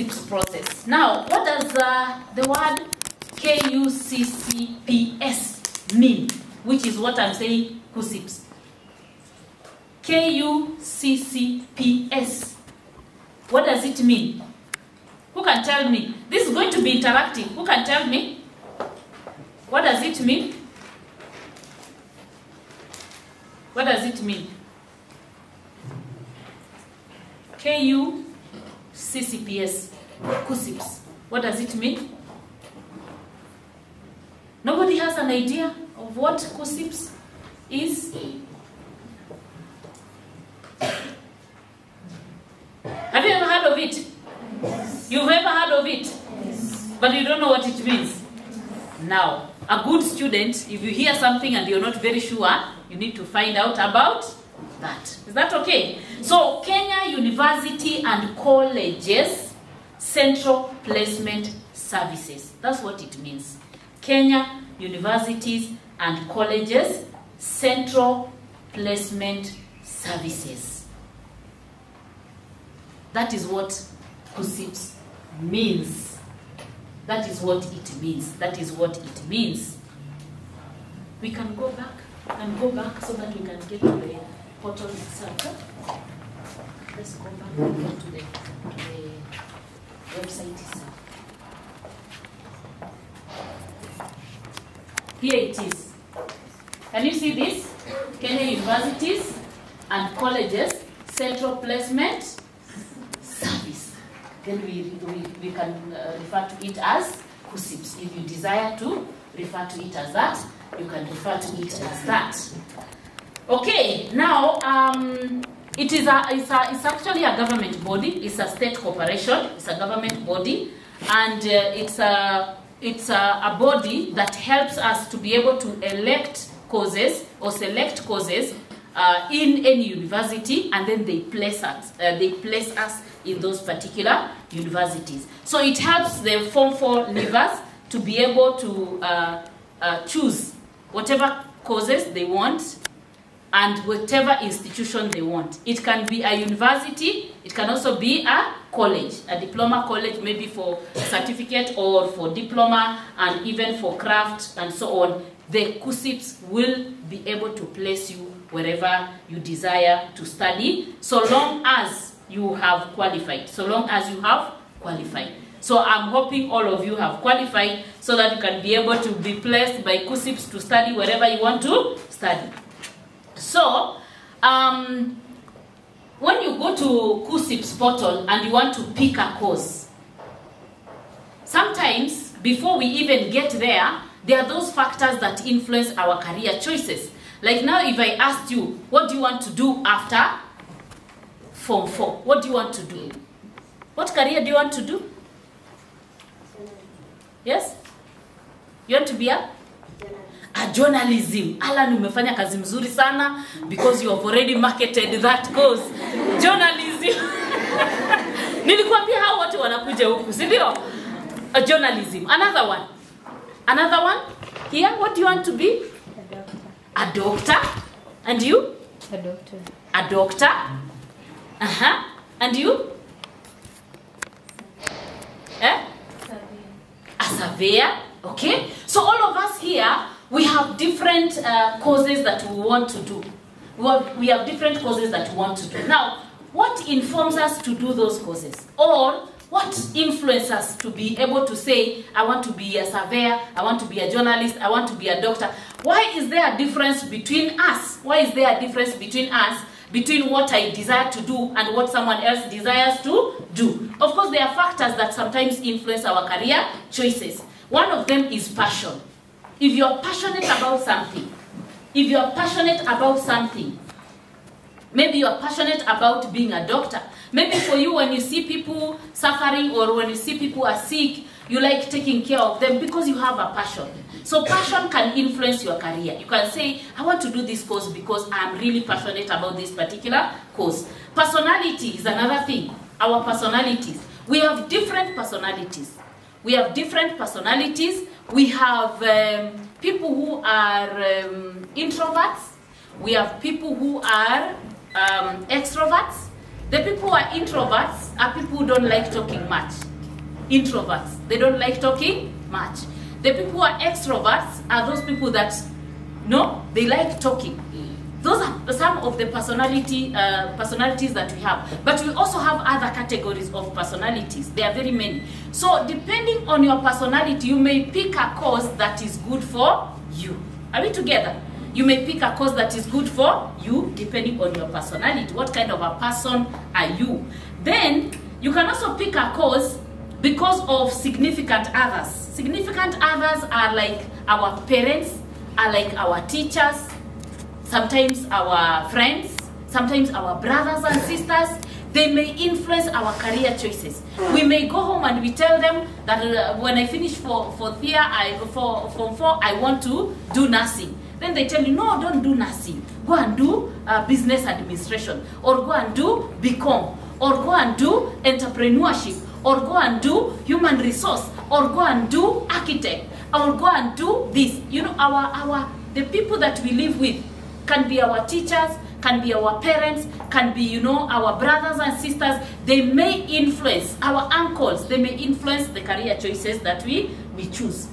KUCCPS process. Now, what does the word KUCCPS mean? Which is what I'm saying, KUCCPS. KUCCPS. What does it mean? Who can tell me? This is going to be interactive. Who can tell me? What does it mean? What does it mean? KUCCPS, KUCCPS. What does it mean? Nobody has an idea of what KUCCPS is? Have you ever heard of it? Yes. You've ever heard of it? Yes. But you don't know what it means? Now, a good student, if you hear something and you're not very sure, you need to find out about that. Is that okay? So, Kenya University and Colleges Central Placement Services. That's what it means. Kenya Universities and Colleges Central Placement Services. That is what KUCCPS means. That is what it means. That is what it means. We can go back and go back so that we can get to the portal itself. Let's go back and get to the website itself. Here it is. Can you see this? Kenya Universities and Colleges Central Placement Service. Then we can refer to it as KUCCPS. If you desire to refer to it as that, you can refer to it as that. Okay, now it's actually a government body. It's a state corporation. It's a government body, and it's a body that helps us to be able to elect courses or select courses in any university, and then they place us in those particular universities. So it helps the Form 4 leavers to be able to choose whatever courses they want and whatever institution they want. It can be a university, it can also be a college, a diploma college, maybe for certificate or for diploma, and even for craft and so on. The KUCCPS will be able to place you wherever you desire to study, so long as you have qualified. So long as you have qualified. So I'm hoping all of you have qualified so that you can be able to be placed by KUCCPS to study wherever you want to study. So, when you go to KUCCPS portal and you want to pick a course, sometimes before we even get there, there are those factors that influence our career choices. Like now, if I asked you, what do you want to do after Form 4? What do you want to do? What career do you want to do? Yes? You want to be a journalism. Alan, umefanya kazi mzuri sana because you have already marketed that course. Journalism. Nilikwambia hao watu wanakuja huku, si ndio? A journalism. Another one. Another one. Here, what do you want to be? A doctor. And you? A doctor. A doctor. And you? Eh? A surveyor. Okay. So all of us here, we have different courses that we want to do. We have different courses that we want to do. Now, what informs us to do those courses? Or what influences us to be able to say, I want to be a surveyor, I want to be a journalist, I want to be a doctor? Why is there a difference between us? Why is there a difference between us, between what I desire to do and what someone else desires to do? Of course, there are factors that sometimes influence our career choices. One of them is passion. If you're passionate about something, maybe you're passionate about being a doctor. Maybe for you, when you see people suffering or when you see people are sick, you like taking care of them because you have a passion. So passion can influence your career. You can say, I want to do this course because I'm really passionate about this particular course. Personality is another thing. Our personalities. We have different personalities. We have people who are introverts. We have people who are extroverts. The people who are introverts are people who don't like talking much. introverts. They don't like talking much. The people who are extroverts are those people that, no, they like talking. Those are some of the personalities that we have. But we also have other categories of personalities. There are very many. So depending on your personality, you may pick a course that is good for you. Are we together? You may pick a course that is good for you depending on your personality. What kind of a person are you? Then you can also pick a course because of significant others. Significant others are like our parents, are like our teachers, sometimes our friends, sometimes our brothers and sisters. They may influence our career choices. We may go home and we tell them that when I finish for Form 4, I want to do nursing. Then they tell you, no, don't do nursing. Go and do business administration, or go and do BCom, or go and do entrepreneurship, or go and do human resource, or go and do architect, or go and do this. You know, the people that we live with can be our teachers, can be our parents, can be, you know, our brothers and sisters. They may influence our uncles. They may influence the career choices that we choose.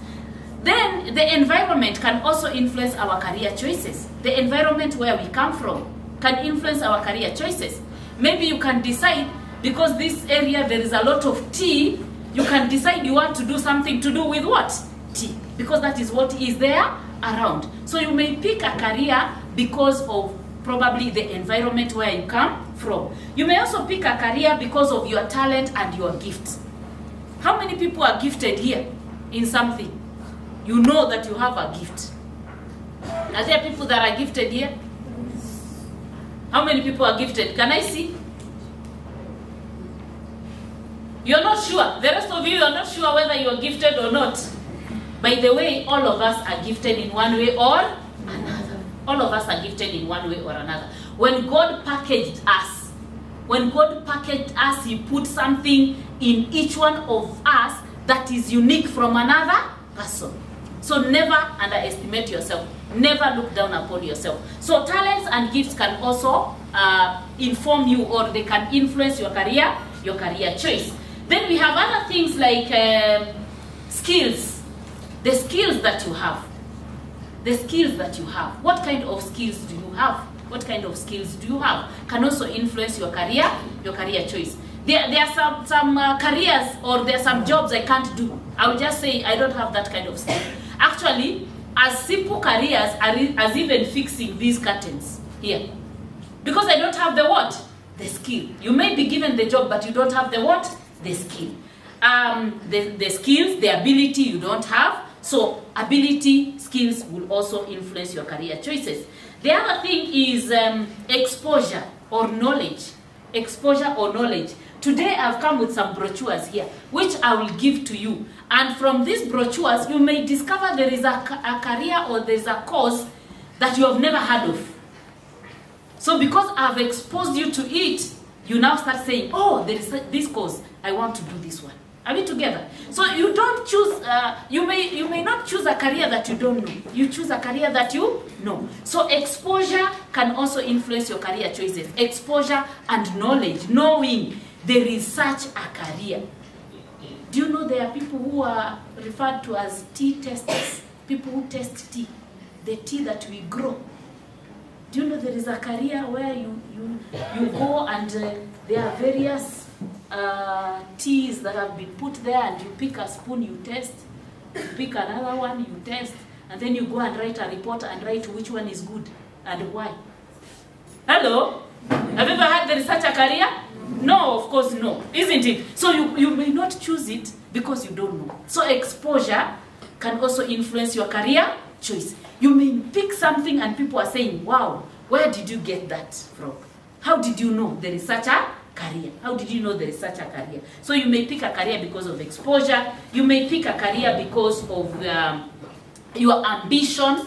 Then the environment can also influence our career choices. The environment where we come from can influence our career choices. Maybe you can decide, because this area there is a lot of tea, you can decide you want to do something to do with what? Tea. Because that is what is there around. So you may pick a career because of probably the environment where you come from. You may also pick a career because of your talent and your gift. How many people are gifted here in something? You know that you have a gift. Are there people that are gifted here? How many people are gifted? Can I see? You're not sure. The rest of you are not sure whether you're gifted or not. By the way, all of us are gifted in one way or another. All of us are gifted in one way or another. When God packaged us, He put something in each one of us that is unique from another person. So never underestimate yourself. Never look down upon yourself. So talents and gifts can also inform you, or they can influence your career choice. Then we have other things like skills. The skills that you have. The skills that you have. What kind of skills do you have? What kind of skills do you have? Can also influence your career choice. There are some careers, or there are some jobs I can't do. I will just say I don't have that kind of skill. Actually, as simple careers as even fixing these curtains here. Because I don't have the what? The skill. You may be given the job, but you don't have the what? The skill. The skills, the ability you don't have. So ability, skills will also influence your career choices. The other thing is exposure or knowledge. Exposure or knowledge. Today I've come with some brochures here, which I will give to you. And from these brochures, you may discover there is a career or there is a course that you have never heard of. So because I've exposed you to it, you now start saying, oh, there is this course, I want to do this one. Are we together? So you don't choose, you may not choose a career that you don't know. You choose a career that you know. So exposure can also influence your career choices. Exposure and knowledge, knowing there is such a career. Do you know there are people who are referred to as tea testers? People who test tea, the tea that we grow. Do you know there is a career where you go and there are various teas that have been put there, and you pick a spoon, you test, you pick another one, you test, and then you go and write a report and write which one is good and why. Hello? Have you ever heard there is such a career? No, of course no, isn't it? So you may not choose it because you don't know. So exposure can also influence your career choice. You may pick something and people are saying, wow, where did you get that from? How did you know there is such a career? How did you know there is such a career? So you may pick a career because of exposure. You may pick a career because of your ambition,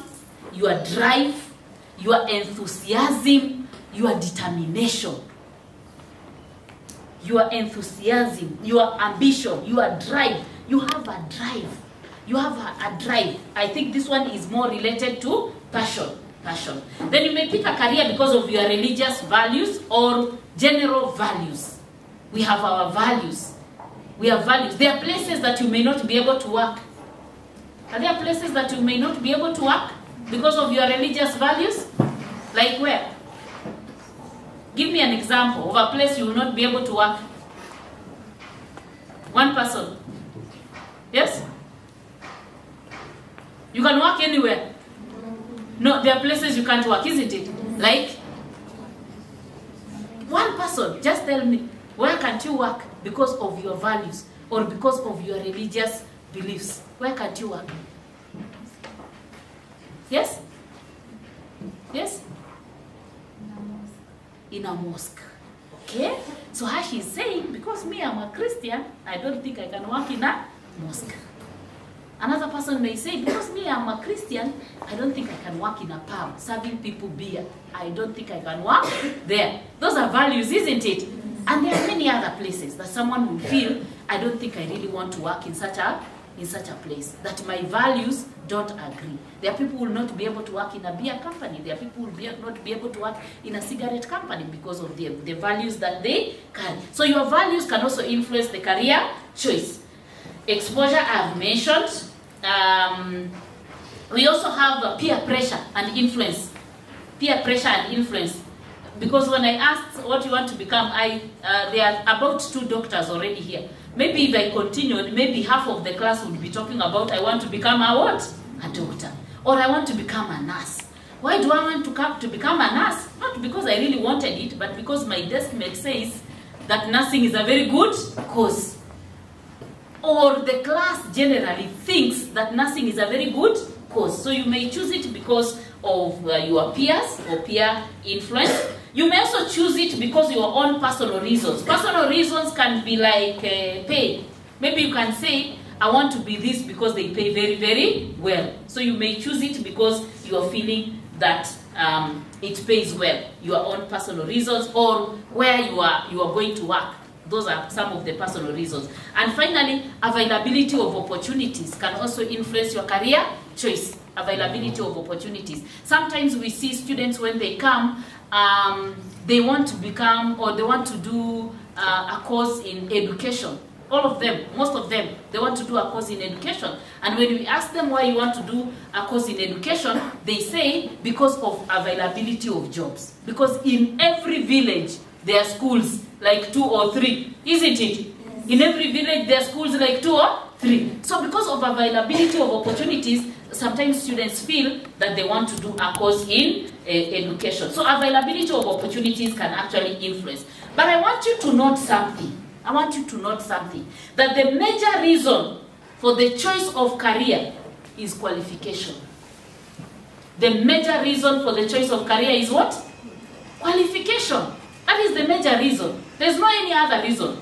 your drive, your enthusiasm, your determination. Your enthusiasm, your ambition, your drive. You have a drive. You have a drive. I think this one is more related to passion. Then you may pick a career because of your religious values or general values. We have our values. We have values. There are places that you may not be able to work. Are there places that you may not be able to work because of your religious values? Like where? Give me an example of a place you will not be able to work. One person. Yes? You can work anywhere. No, there are places you can't work, isn't it? Like, one person, just tell me, where can't you work because of your values or because of your religious beliefs? Where can't you work? Yes? Yes? In a mosque. Okay? So how she's saying, because me, I'm a Christian, I don't think I can work in a mosque. Another person may say, because me, I'm a Christian, I don't think I can work in a pub, serving people beer. I don't think I can work there. Those are values, isn't it? And there are many other places that someone will feel, I don't think I really want to work in such a place, that my values don't agree. There are people who will not be able to work in a beer company. There are people who will not be able to work in a cigarette company because of the values that they carry. So your values can also influence the career choice. Exposure I've mentioned. We also have peer pressure and influence. Peer pressure and influence. Because when I asked what you want to become, there are about 2 doctors already here. Maybe if I continued, maybe half of the class would be talking about I want to become a what? A doctor. Or I want to become a nurse. Why do I want to become a nurse? Not because I really wanted it, but because my deskmate says that nursing is a very good course. Or the class generally thinks that nursing is a very good course. So you may choose it because of your peers or peer influence. You may also choose it because of your own personal reasons. Personal reasons can be like pay. Maybe you can say, I want to be this because they pay very, very well. So you may choose it because you are feeling that it pays well. Your own personal reasons or where you are going to work. Those are some of the personal reasons. And finally, availability of opportunities can also influence your career choice. Availability of opportunities. Sometimes we see students when they come, they want to become or they want to do a course in education. All of them, most of them, they want to do a course in education. And when we ask them why you want to do a course in education, they say because of availability of jobs. Because in every village, there are schools like 2 or 3, isn't it? In every village, there are schools like 2 or 3. So because of availability of opportunities, sometimes students feel that they want to do a course in education. So availability of opportunities can actually influence. But I want you to note something. I want you to note something. That the major reason for the choice of career is qualification. The major reason for the choice of career is what? Qualification. That is the major reason. There's no any other reason.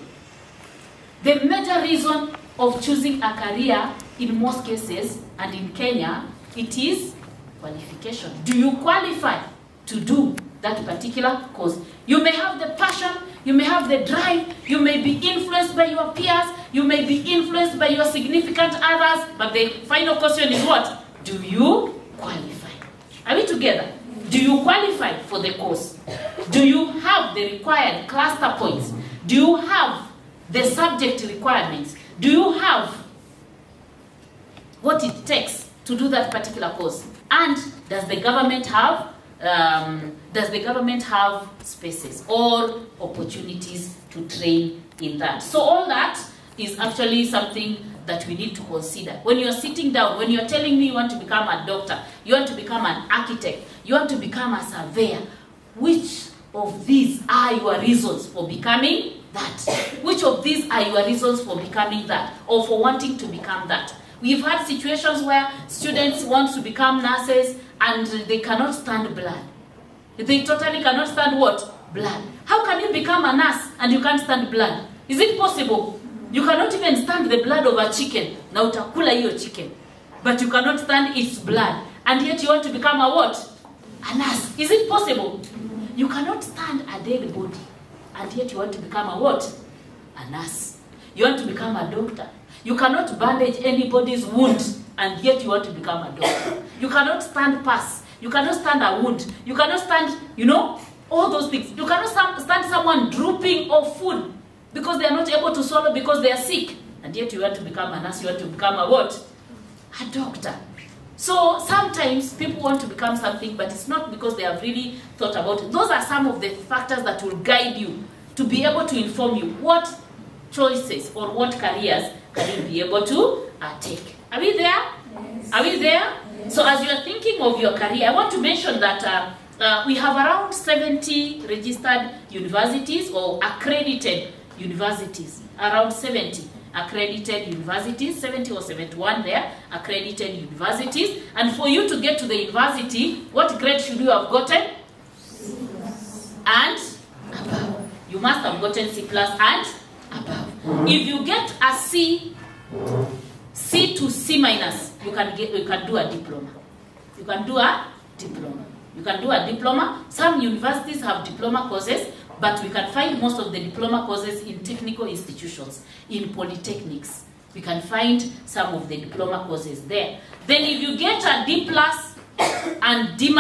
The major reason of choosing a career in most cases, and in Kenya, it is qualification. Do you qualify to do that particular course? You may have the passion, you may have the drive, you may be influenced by your peers, you may be influenced by your significant others, but the final question is what? Do you qualify? Are we together? Do you qualify for the course? Do you have the required cluster points? Do you have the subject requirements? Do you have what it takes to do that particular course? And does the government have spaces or opportunities to train in that? So all that is actually something that we need to consider. When you're sitting down, when you're telling me you want to become a doctor, you want to become an architect, you want to become a surveyor, which of these are your reasons for becoming that? Which of these are your reasons for becoming that or for wanting to become that? We've had situations where students want to become nurses and they cannot stand blood. They totally cannot stand what? Blood. How can you become a nurse and you can't stand blood? Is it possible? You cannot even stand the blood of a chicken. Na utakula hiyo chicken. But you cannot stand its blood. And yet you want to become a what? A nurse. Is it possible? You cannot stand a dead body. And yet you want to become a what? A nurse. You want to become a doctor. You cannot bandage anybody's wound. And yet you want to become a doctor. You cannot stand pus. You cannot stand a wound. You cannot stand, all those things. You cannot stand someone drooping of food. because they are not able to swallow because they are sick. And yet you want to become a nurse, you want to become a what? A doctor. So sometimes people want to become something, but it's not because they have really thought about it. Those are some of the factors that will guide you to be able to inform you what choices or what careers can you be able to take. Are we there? Yes. Are we there? Yes. So as you are thinking of your career, I want to mention that we have around 70 registered universities or accredited universities. Around 70 accredited universities, 70 or 71 there, accredited universities. And for you to get to the university, what grade should you have gotten? C+ and above. You must have gotten C+ and above. If you get a C to C-, you can do a diploma. You can do a diploma. You can do a diploma. Some universities have diploma courses, but we can find most of the diploma courses in technical institutions, in polytechnics. We can find some of the diploma courses there. Then if you get a D+ and D-,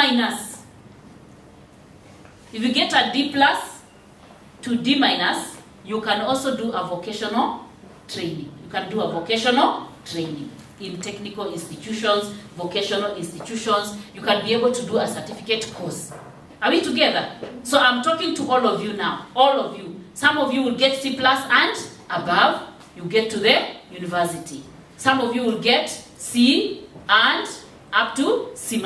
if you get a D+ to D-, you can also do a vocational training. You can do a vocational training in technical institutions, vocational institutions. You can be able to do a certificate course. Are we together? So I'm talking to all of you now. All of you. Some of you will get C+ and above. You get to the university. Some of you will get C and up to C-.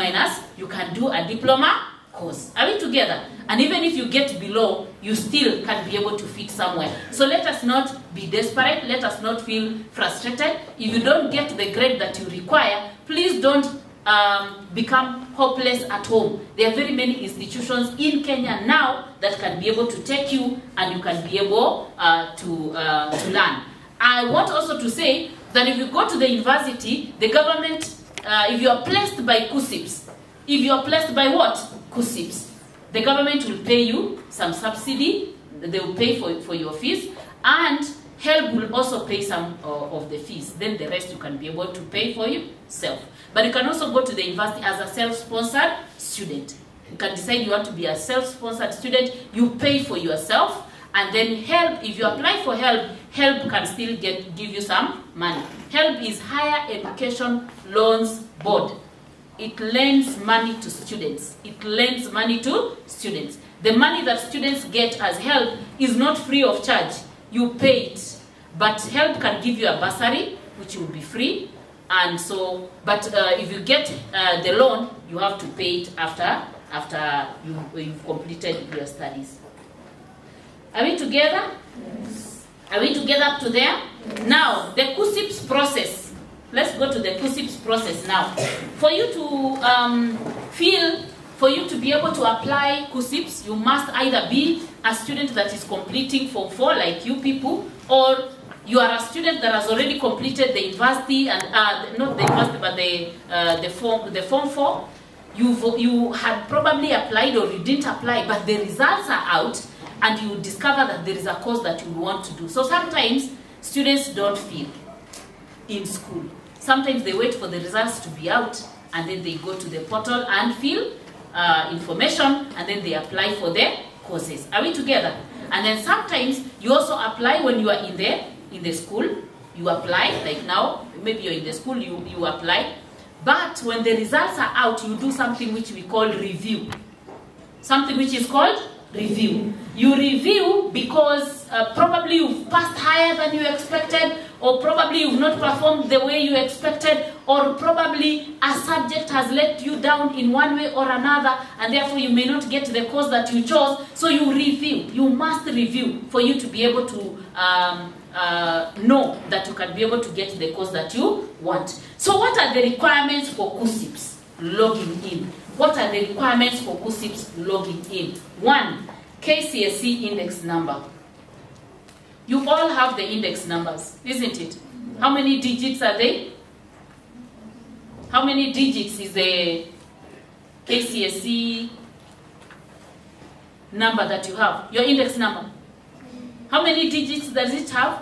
You can do a diploma course. Are we together? And even if you get below, you still can be able to fit somewhere. So let us not be desperate. Let us not feel frustrated. If you don't get the grade that you require, please don't become hopeless at home. There are very many institutions in Kenya now that can be able to take you and you can be able to learn. I want also to say that if you go to the university, the government, if you are placed by KUCCPS, if you are placed by what? KUCCPS, the government will pay you some subsidy. They will pay for your fees, and HELB will also pay some of the fees. Then the rest you can be able to pay for yourself. But you can also go to the university as a self-sponsored student. You can decide you want to be a self-sponsored student. You pay for yourself, and then HELB, if you apply for HELB, HELB can still give you some money. HELB is Higher Education Loans Board. It lends money to students. It lends money to students. The money that students get as HELB is not free of charge. You pay it. But HELB can give you a bursary, which will be free. And so, but if you get the loan, you have to pay it after you've completed your studies. Are we together? Yes. Are we together up to there? Yes. Now, the KUCCPS process. Let's go to the KUCCPS process now. For you to for you to be able to apply KUCCPS, you must either be a student that is completing Form 4, like you people, or you are a student that has already completed the university, and not the university, but the Form 4. You had probably applied or you didn't apply, but the results are out, and you discover that there is a course that you want to do. So sometimes students don't feel in school. Sometimes they wait for the results to be out, and then they go to the portal and fill information, and then they apply for the courses. Are we together? And then sometimes you also apply when you are in the school. You apply, like now, maybe you're in the school, you apply. But when the results are out, you do something which we call review. Something which is called review. You review because probably you've passed higher than you expected, or probably you've not performed the way you expected, or probably a subject has let you down in one way or another, and therefore you may not get the course that you chose. So you review. You must review for you to be able to know that you can be able to get the course that you want. So what are the requirements for KUCCPS logging in? What are the requirements for KUCCPS logging in? 1, KCSE index number. You all have the index numbers, isn't it? How many digits are they? How many digits is the KCSE number that you have? Your index number. How many digits does it have?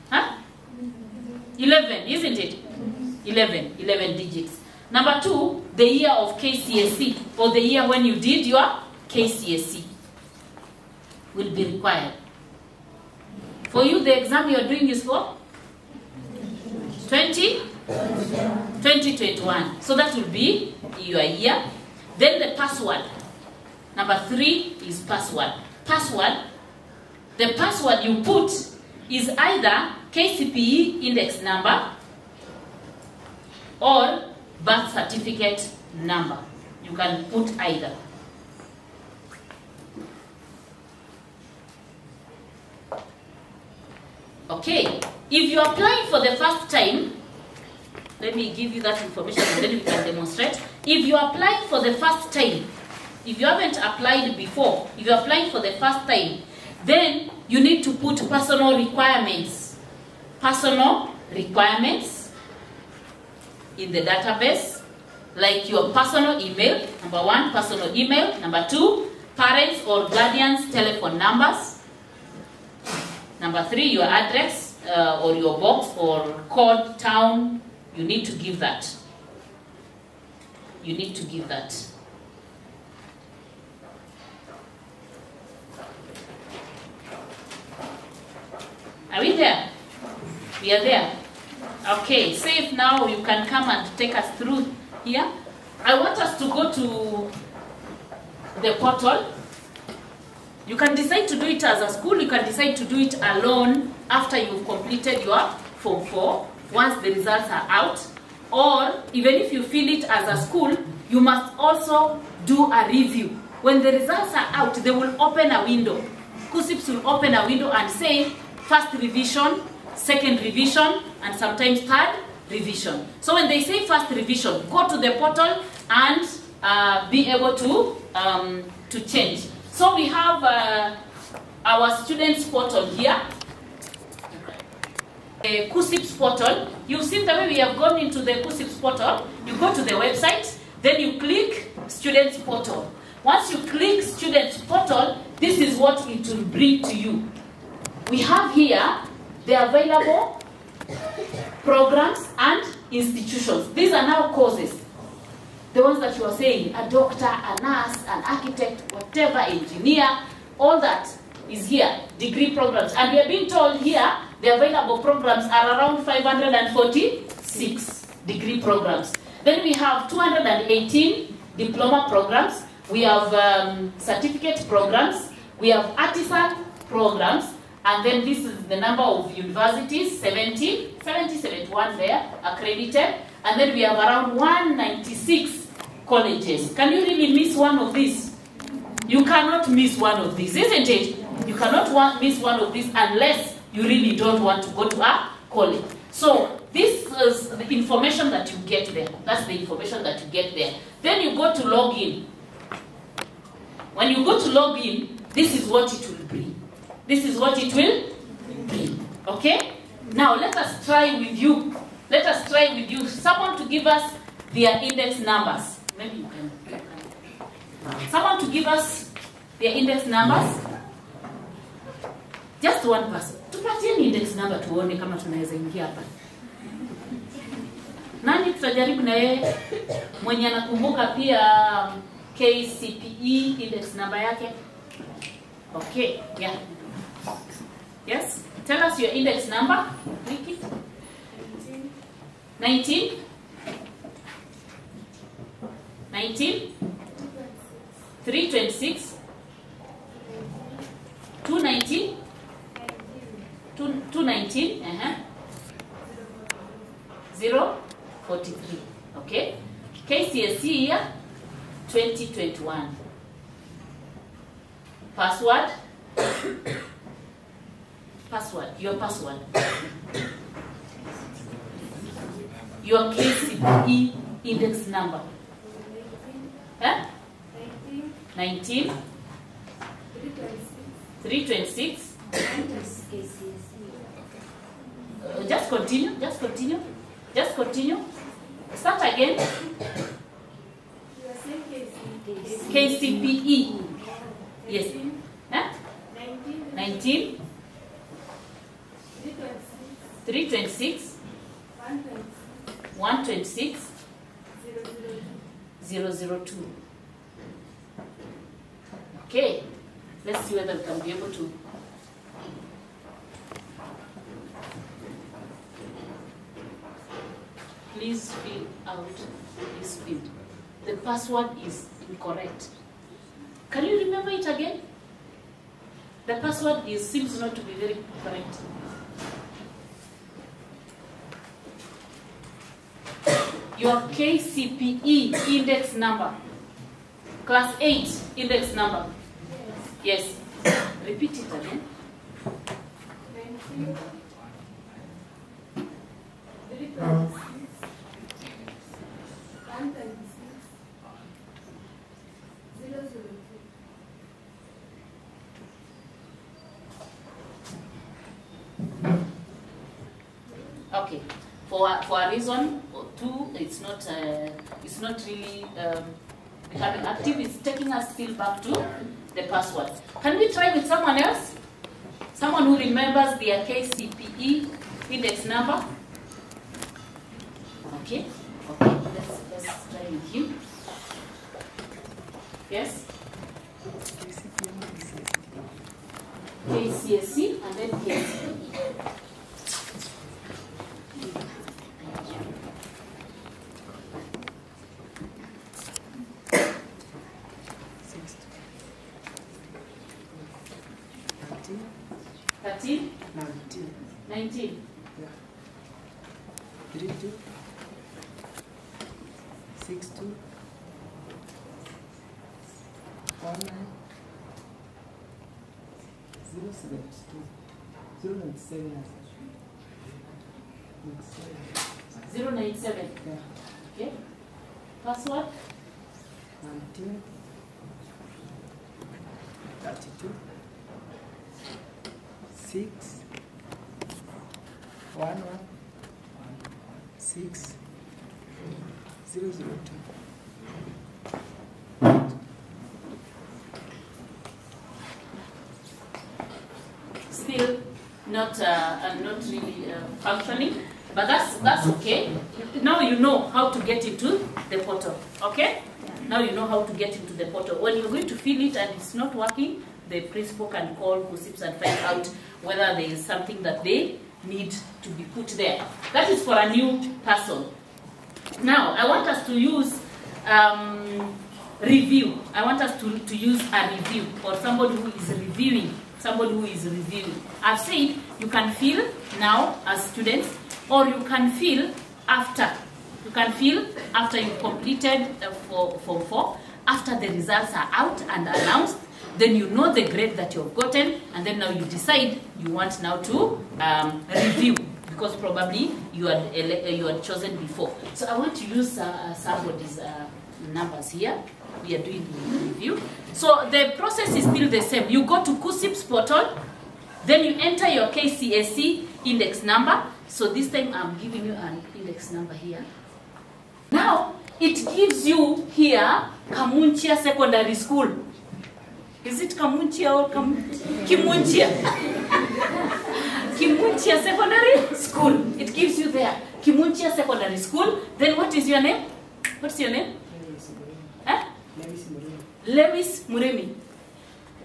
Huh? 11, isn't it? 11 digits. Number 2, the year of KCSE, or the year when you did your KCSE, will be required. For you, the exam you're doing is for 2021. So that will be your year. Then the password. Number 3 is password. Password. The password you put is either KCPE index number or birth certificate number. You can put either. Okay, if you are applying for the first time, let me give you that information and then we can demonstrate. If you are applying for the first time, if you haven't applied before, if you are applying for the first time, then you need to put personal requirements. Personal requirements in the database, like your personal email, number 1, personal email, number 2, parents or guardians' telephone numbers, number 3, your address or your box or code, town, you need to give that. You need to give that. Are we there? We are there. Okay, safe now. You can come and take us through here. I want us to go to the portal. You can decide to do it as a school. You can decide to do it alone after you've completed your Form 4, once the results are out. Or even if you feel it as a school, you must also do a review. When the results are out, they will open a window. KUCCPS will open a window and say, first revision, second revision, and sometimes third revision. So when they say first revision, go to the portal and be able to change. So we have our students portal here. The KUCCPS portal. You've seen the way we have gone into the KUCCPS portal. You go to the website, then you click students portal. Once you click students portal, this is what it will bring to you. We have here the available programs and institutions. These are now courses. The ones that you are saying, a doctor, a nurse, an architect, whatever, engineer, all that is here, degree programs. And we are being told here, the available programs are around 546 degree programs. Then we have 218 diploma programs. We have certificate programs. We have artisan programs. And then this is the number of universities, 71 there, accredited. And then we have around 196 colleges. Can you really miss one of these? You cannot miss one of these, isn't it? You cannot miss one of these unless you really don't want to go to a college. So this is the information that you get there. That's the information that you get there. Then you go to login. When you go to login, this is what it will bring. This is what it will bring. Okay? Now let us try with you. Let us try with you. Someone to give us their index numbers. Maybe you can. Someone to give us their index numbers. Just one person. Tupatie index number tuone kama tunaweza ingia hapa. Nani tutajaribu na yeye? Mwenye anakumbuka pia KCPE index number yake? Okay, yeah. Yes? Tell us your index number. Click it. 19? 19? 326? 219? 219? 043. Okay? KCSE year 2021. Password? Password. Your password. Your KCPE index number. 19? 326? Just continue. Just continue. Just continue. Start again. KCPE. Yes. 19? 326? 126? 002. Okay. Let's see whether we can be able to please fill out this field. The password is incorrect. Can you remember it again? The password seems not to be very correct. Your KCPE index number. Class 8 index number. Yes. Repeat it again. Okay. For a reason or two, it's not really becoming active. It's taking us still back to the password. Can we try with someone else? Someone who remembers their KCPE index number? Okay. Okay. Let's try with him. Yes. KCSE and then KCPE. 13? 19. Yeah. 32. 62. 19. 072. 097. 097. Yeah. Okay. Password? 19. 32. 6 1 6 002. Still not really functioning, but that's okay. Now you know how to get into the portal. Okay? Now you know how to get into the portal. When you're going to fill it and it's not working, the principal can call KUCCPS and find out whether there is something that they need to be put there. That is for a new person. Now, I want us to use review. I want us to use a review for somebody who is reviewing. Somebody who is reviewing. I've said you can fill now as students, or you can fill after. You can fill after you've completed Form 4, after the results are out and announced. Then you know the grade that you've gotten, and then now you decide you want now to review, because probably you had chosen before. So I want to use somebody's numbers here. We are doing the review. So the process is still the same. You go to KUCCPS portal, then you enter your KCSE index number. So this time I'm giving you an index number here. Now it gives you here Kamunchia Secondary School. Is it Kamunchia or Kimunchia? Kimunchia Secondary School. It gives you there. Kimunchia Secondary School. Then what is your name? What's your name? Huh? Lewis Muremi.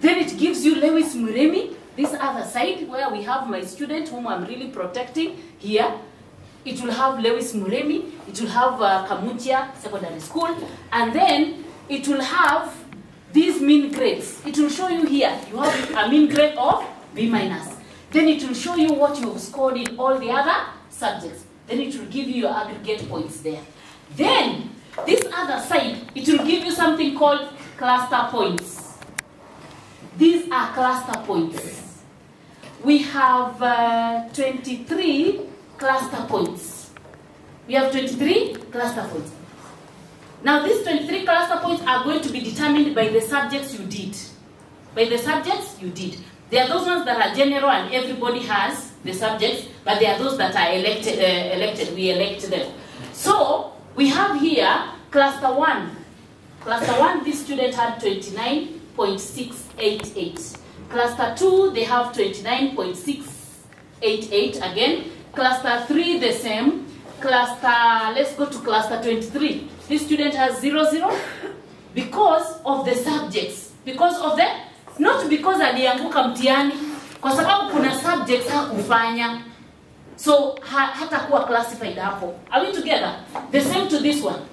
Then it gives you Lewis Muremi. This other side where we have my student whom I'm really protecting here. It will have Lewis Muremi. It will have Kamunchia Secondary School. And then it will have these mean grades. It will show you here. You have a mean grade of B-. Then it will show you what you've scored in all the other subjects. Then it will give you your aggregate points there. Then, this other side, it will give you something called cluster points. These are cluster points. We have 23 cluster points. We have 23 cluster points. Now, these 23 cluster points are going to be determined by the subjects you did. By the subjects you did. There are those ones that are general and everybody has the subjects, but there are those that are elected. We elect them. So, we have here cluster 1. Cluster 1, this student had 29.688. Cluster 2, they have 29.688 again. Cluster 3, the same. Let's go to cluster 23. This student has 00 because of the subjects. Because of the, not because alianguka mtihani, kwa sababu kuna subjects hakufanya. So hatakuwa classified hapo. Are we together? The same to this one.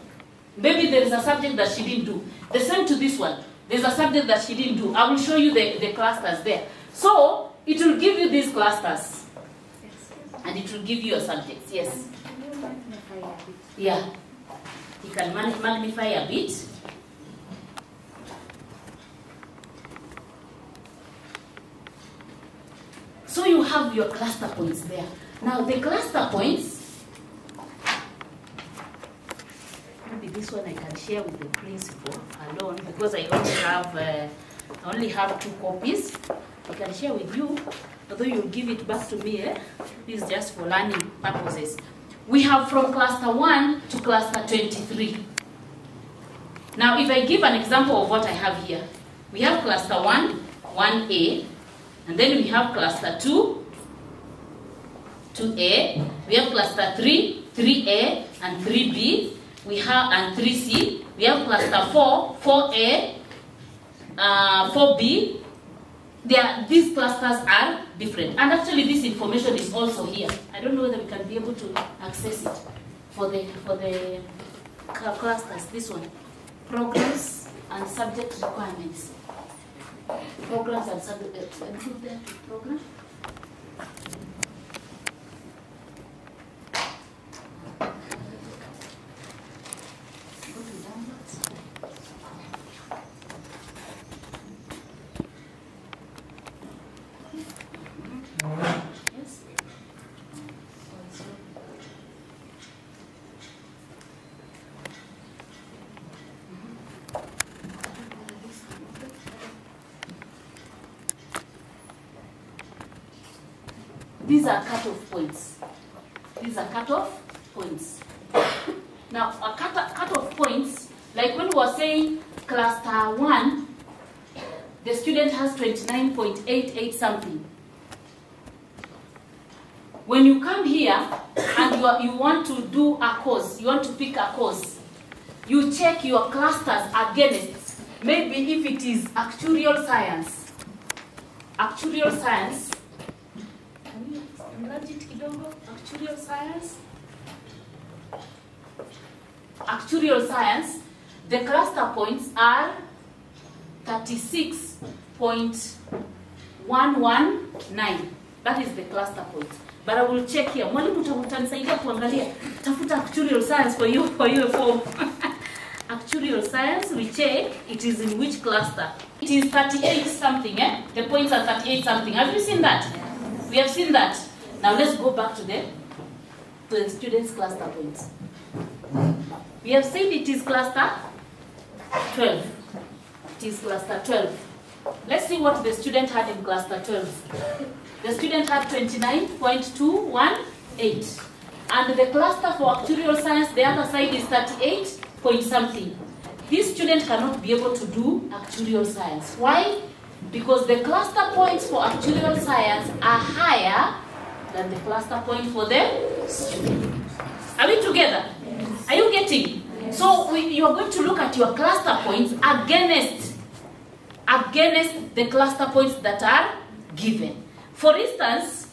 Maybe there is a subject that she didn't do. The same to this one. There's a subject that she didn't do. I will show you the clusters there. So it will give you these clusters. And it will give you your subjects. Yes. Can you magnify a bit? Yeah. You can magnify a bit. So you have your cluster points there. Now the cluster points, maybe this one I can share with the principal alone because I only have 2 copies. I can share with you, although you'll give it back to me. This is just for learning purposes. We have from cluster 1 to cluster 23. Now if I give an example of what I have here, we have cluster 1, 1A, and then we have cluster 2, 2A, we have cluster 3, 3A and 3B, we have and 3C, we have cluster 4, 4A, 4B. These clusters are different. And actually this information is also here. I don't know whether we can be able to access it for the clusters. This one, programs and subject requirements. Programs and subject program. Go to downloads. Yes. These are cutoff points. These are cutoff points. Now, a cutoff points, like when we were saying cluster 1, the student has 29.88 something. When you come here and you want to do a course, you want to pick a course, you check your clusters against, maybe if it is actuarial science. Actuarial science. Can you enlarge it kidogo? Actuarial science. Actuarial science, the cluster points are 36.119. That is the cluster points. But I will check here. Mwalimu utanisaidia kuangalia. Tafuta actuarial science for you form. Actuarial science, we check it is in which cluster. It is 38 something, eh? The points are 38 something. Have you seen that? We have seen that. Now let's go back to the students' cluster points. We have said it is cluster 12. It is cluster 12. Let's see what the student had in cluster 12. The student had 29.218. And the cluster for actuarial science, the other side is 38 point something. This student cannot be able to do actuarial science. Why? Because the cluster points for actuarial science are higher than the cluster point for the student. Are we together? Yes. Are you getting? Yes. So you are going to look at your cluster points against the cluster points that are given. For instance,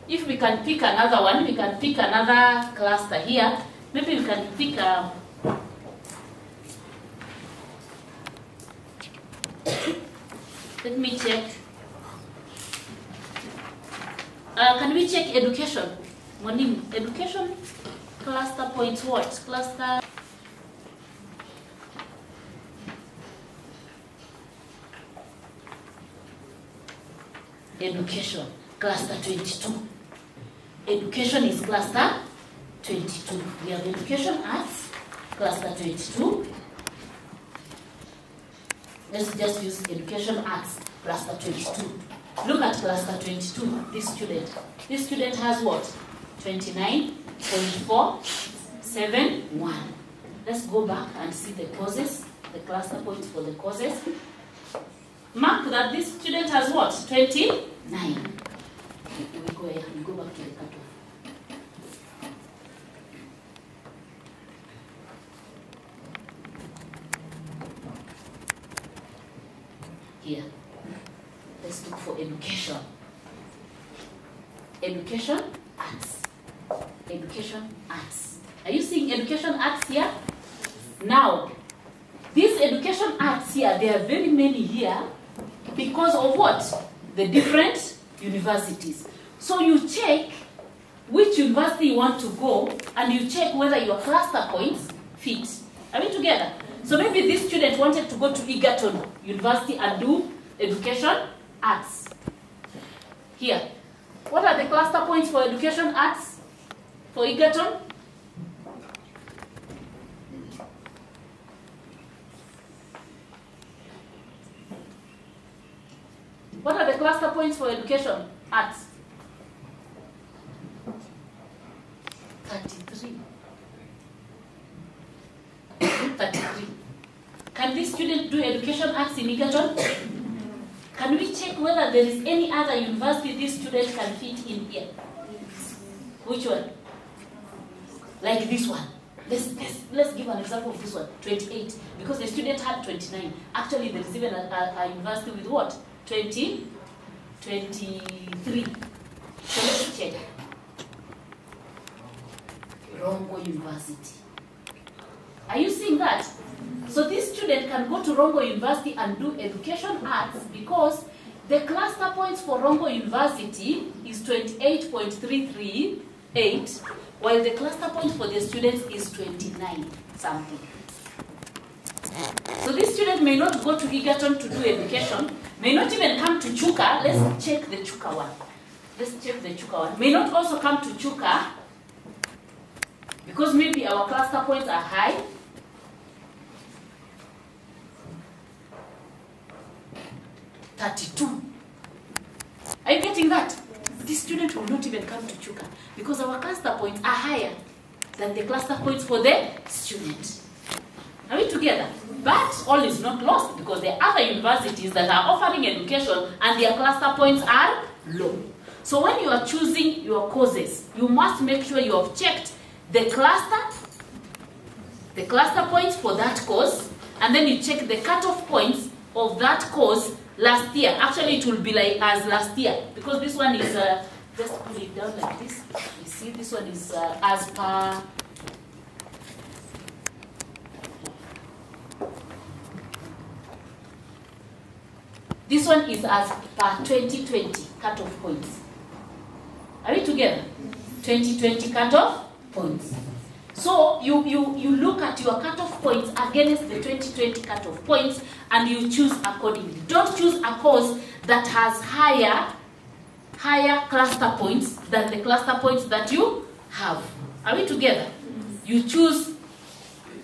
if we can pick another one, we can pick another cluster here. Maybe we can pick let me check. Can we check education? Morning, education cluster points what? Cluster. Education, cluster 22. Education is cluster 22. We have education arts, cluster 22. Let's just use education arts, cluster 22. Look at cluster 22, this student. This student has what? 29.471. Let's go back and see the courses, the cluster points for the courses. Mark that this student has what? 29. We go here, we go back to the cutoff. Here. Let's look for education. Education, education arts. Are you seeing education arts here? Now, these education arts here, there are very many here because of what? The different universities. So you check which university you want to go and you check whether your cluster points fit. Are we together? So maybe this student wanted to go to Egerton University and do education arts. Here. What are the cluster points for education arts for Egerton? What are the cluster points for education arts? 33. 33. Can this student do education arts in Egerton? Can we check whether there is any other university this student can fit in here? Which one? Like this one. Let's give an example of this one. 28. Because the student had 29. Actually, there is even a university with what? 23. So let's check. Rongo University. Are you seeing that? So this student can go to Rongo University and do education arts because the cluster points for Rongo University is 28.338, while the cluster points for the students is 29 something. So this student may not go to Egerton to do education, may not even come to Chuka. Let's check the Chuka one. Let's check the Chuka one. May not also come to Chuka because maybe our cluster points are high. $32. Are you getting that? This student will not even come to Chuka because our cluster points are higher than the cluster points for the student. Are we together? But all is not lost because there are other universities that are offering education and their cluster points are low. So when you are choosing your courses, you must make sure you have checked the cluster points for that course, and then you check the cutoff points of that course last year. Actually, it will be like as last year because this one is, just put it down like this. You see, this one is as per. This one is as per 2020 cutoff points. Are we together? 2020 cutoff points. So you look at your cutoff points against the 2020 cutoff points and you choose accordingly. Don't choose a course that has higher cluster points than the cluster points that you have. Are we together? You choose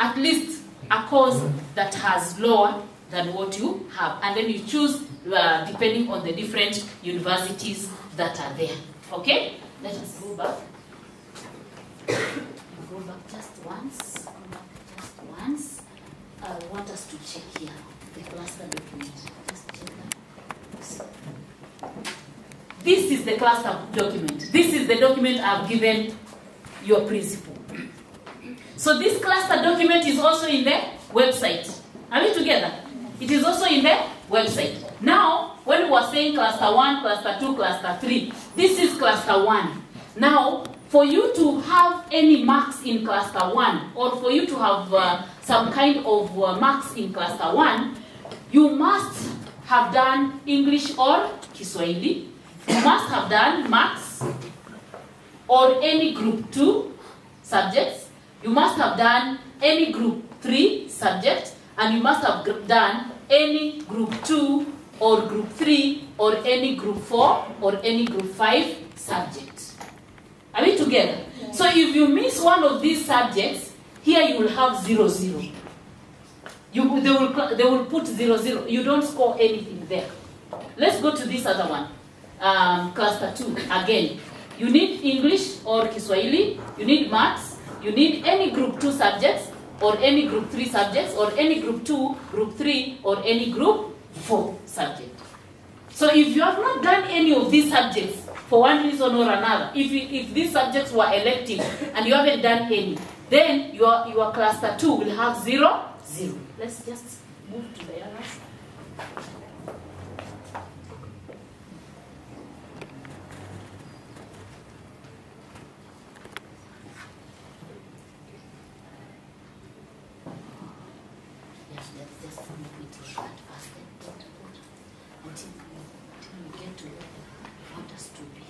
at least a course that has lower than what you have, and then you choose depending on the different universities that are there. Okay? Let us go back. Go back just once. Go back just once. I want us to check here the cluster document. Just check that. This is the cluster document. This is the document I've given your principal. So this cluster document is also in the website. Are we together? It is also in the website. Now, when we are saying cluster 1, cluster 2, cluster 3, this is cluster 1. Now, for you to have any marks in cluster 1, or for you to have some kind of marks in cluster 1, you must have done English or Kiswahili. You must have done maths or any group 2 subjects. You must have done any group 3 subject, and you must have done any group 2 or group 3 or any group 4 or any group 5 subject. Are we together? Yes. So if you miss one of these subjects, here you will have 0, 0. They will put 0, 0. You don't score anything there. Let's go to this other one. Cluster 2. Again, you need English or Kiswahili. You need maths. You need any group 2 subjects or any group 3 subjects or any group 2, group 3 or any group 4 subject. So if you have not done any of these subjects for one reason or another, if these subjects were elective and you haven't done any, then your cluster 2 will have 0, 0. Let's just move to the others. do that first, until we get to where we want us to be.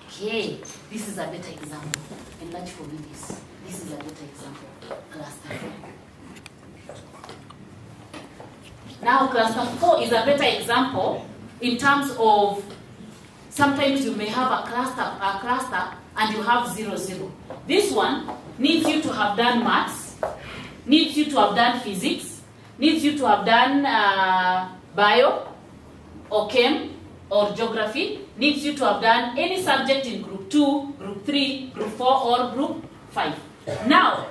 Okay, this is a better example. Enlarge for me this. This is a better example. Cluster 4. Now, cluster 4 is a better example in terms of sometimes you may have a cluster and you have 0, 0. This one needs you to have done maths, needs you to have done physics, needs you to have done bio or chem or geography, needs you to have done any subject in group 2, group 3, group 4 or group 5. Now,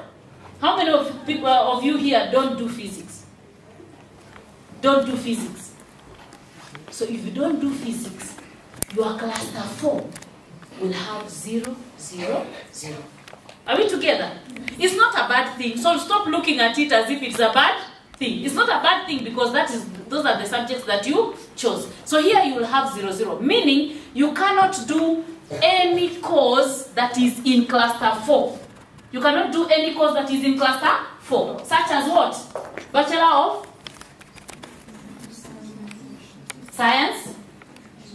how many of you here don't do physics? Don't do physics. So if you don't do physics, your cluster 4 will have 0, 0, 0. Are we together? It's not a bad thing. So stop looking at it as if it's a bad thing. It's not a bad thing because those are the subjects that you chose. So here you will have 0, 0, meaning you cannot do any course that is in cluster 4. You cannot do any course that is in cluster 4, such as what? Bachelor of Science,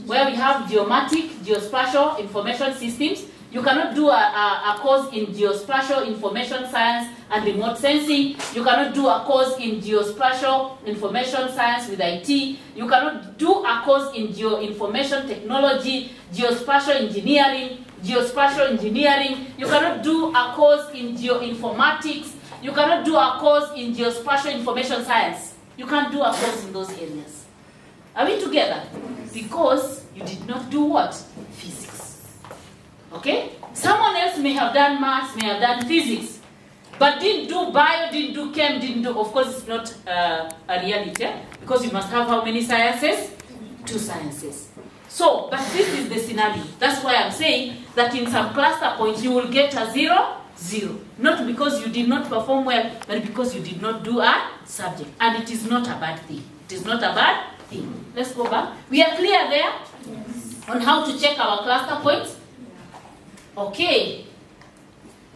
where we have geomatic, geospatial information systems. You cannot do a course in geospatial information science and remote sensing. You cannot do a course in geospatial information science with IT. You cannot do a course in geoinformation technology, geospatial engineering, geospatial engineering. You cannot do a course in geoinformatics. You cannot do a course in geospatial information science. You can't do a course in those areas. Are we together? Because you did not do what? Physics. Okay? Someone else may have done maths, may have done physics, but didn't do bio, didn't do chem, didn't do, of course it's not a reality, because you must have how many sciences? 2 sciences. So, but this is the scenario. That's why I'm saying that in some cluster points you will get a 0, 0. Not because you did not perform well, but because you did not do a subject. And it is not a bad thing. It is not a bad thing. Let's go back. We are clear there? Yes. On how to check our cluster points? Okay.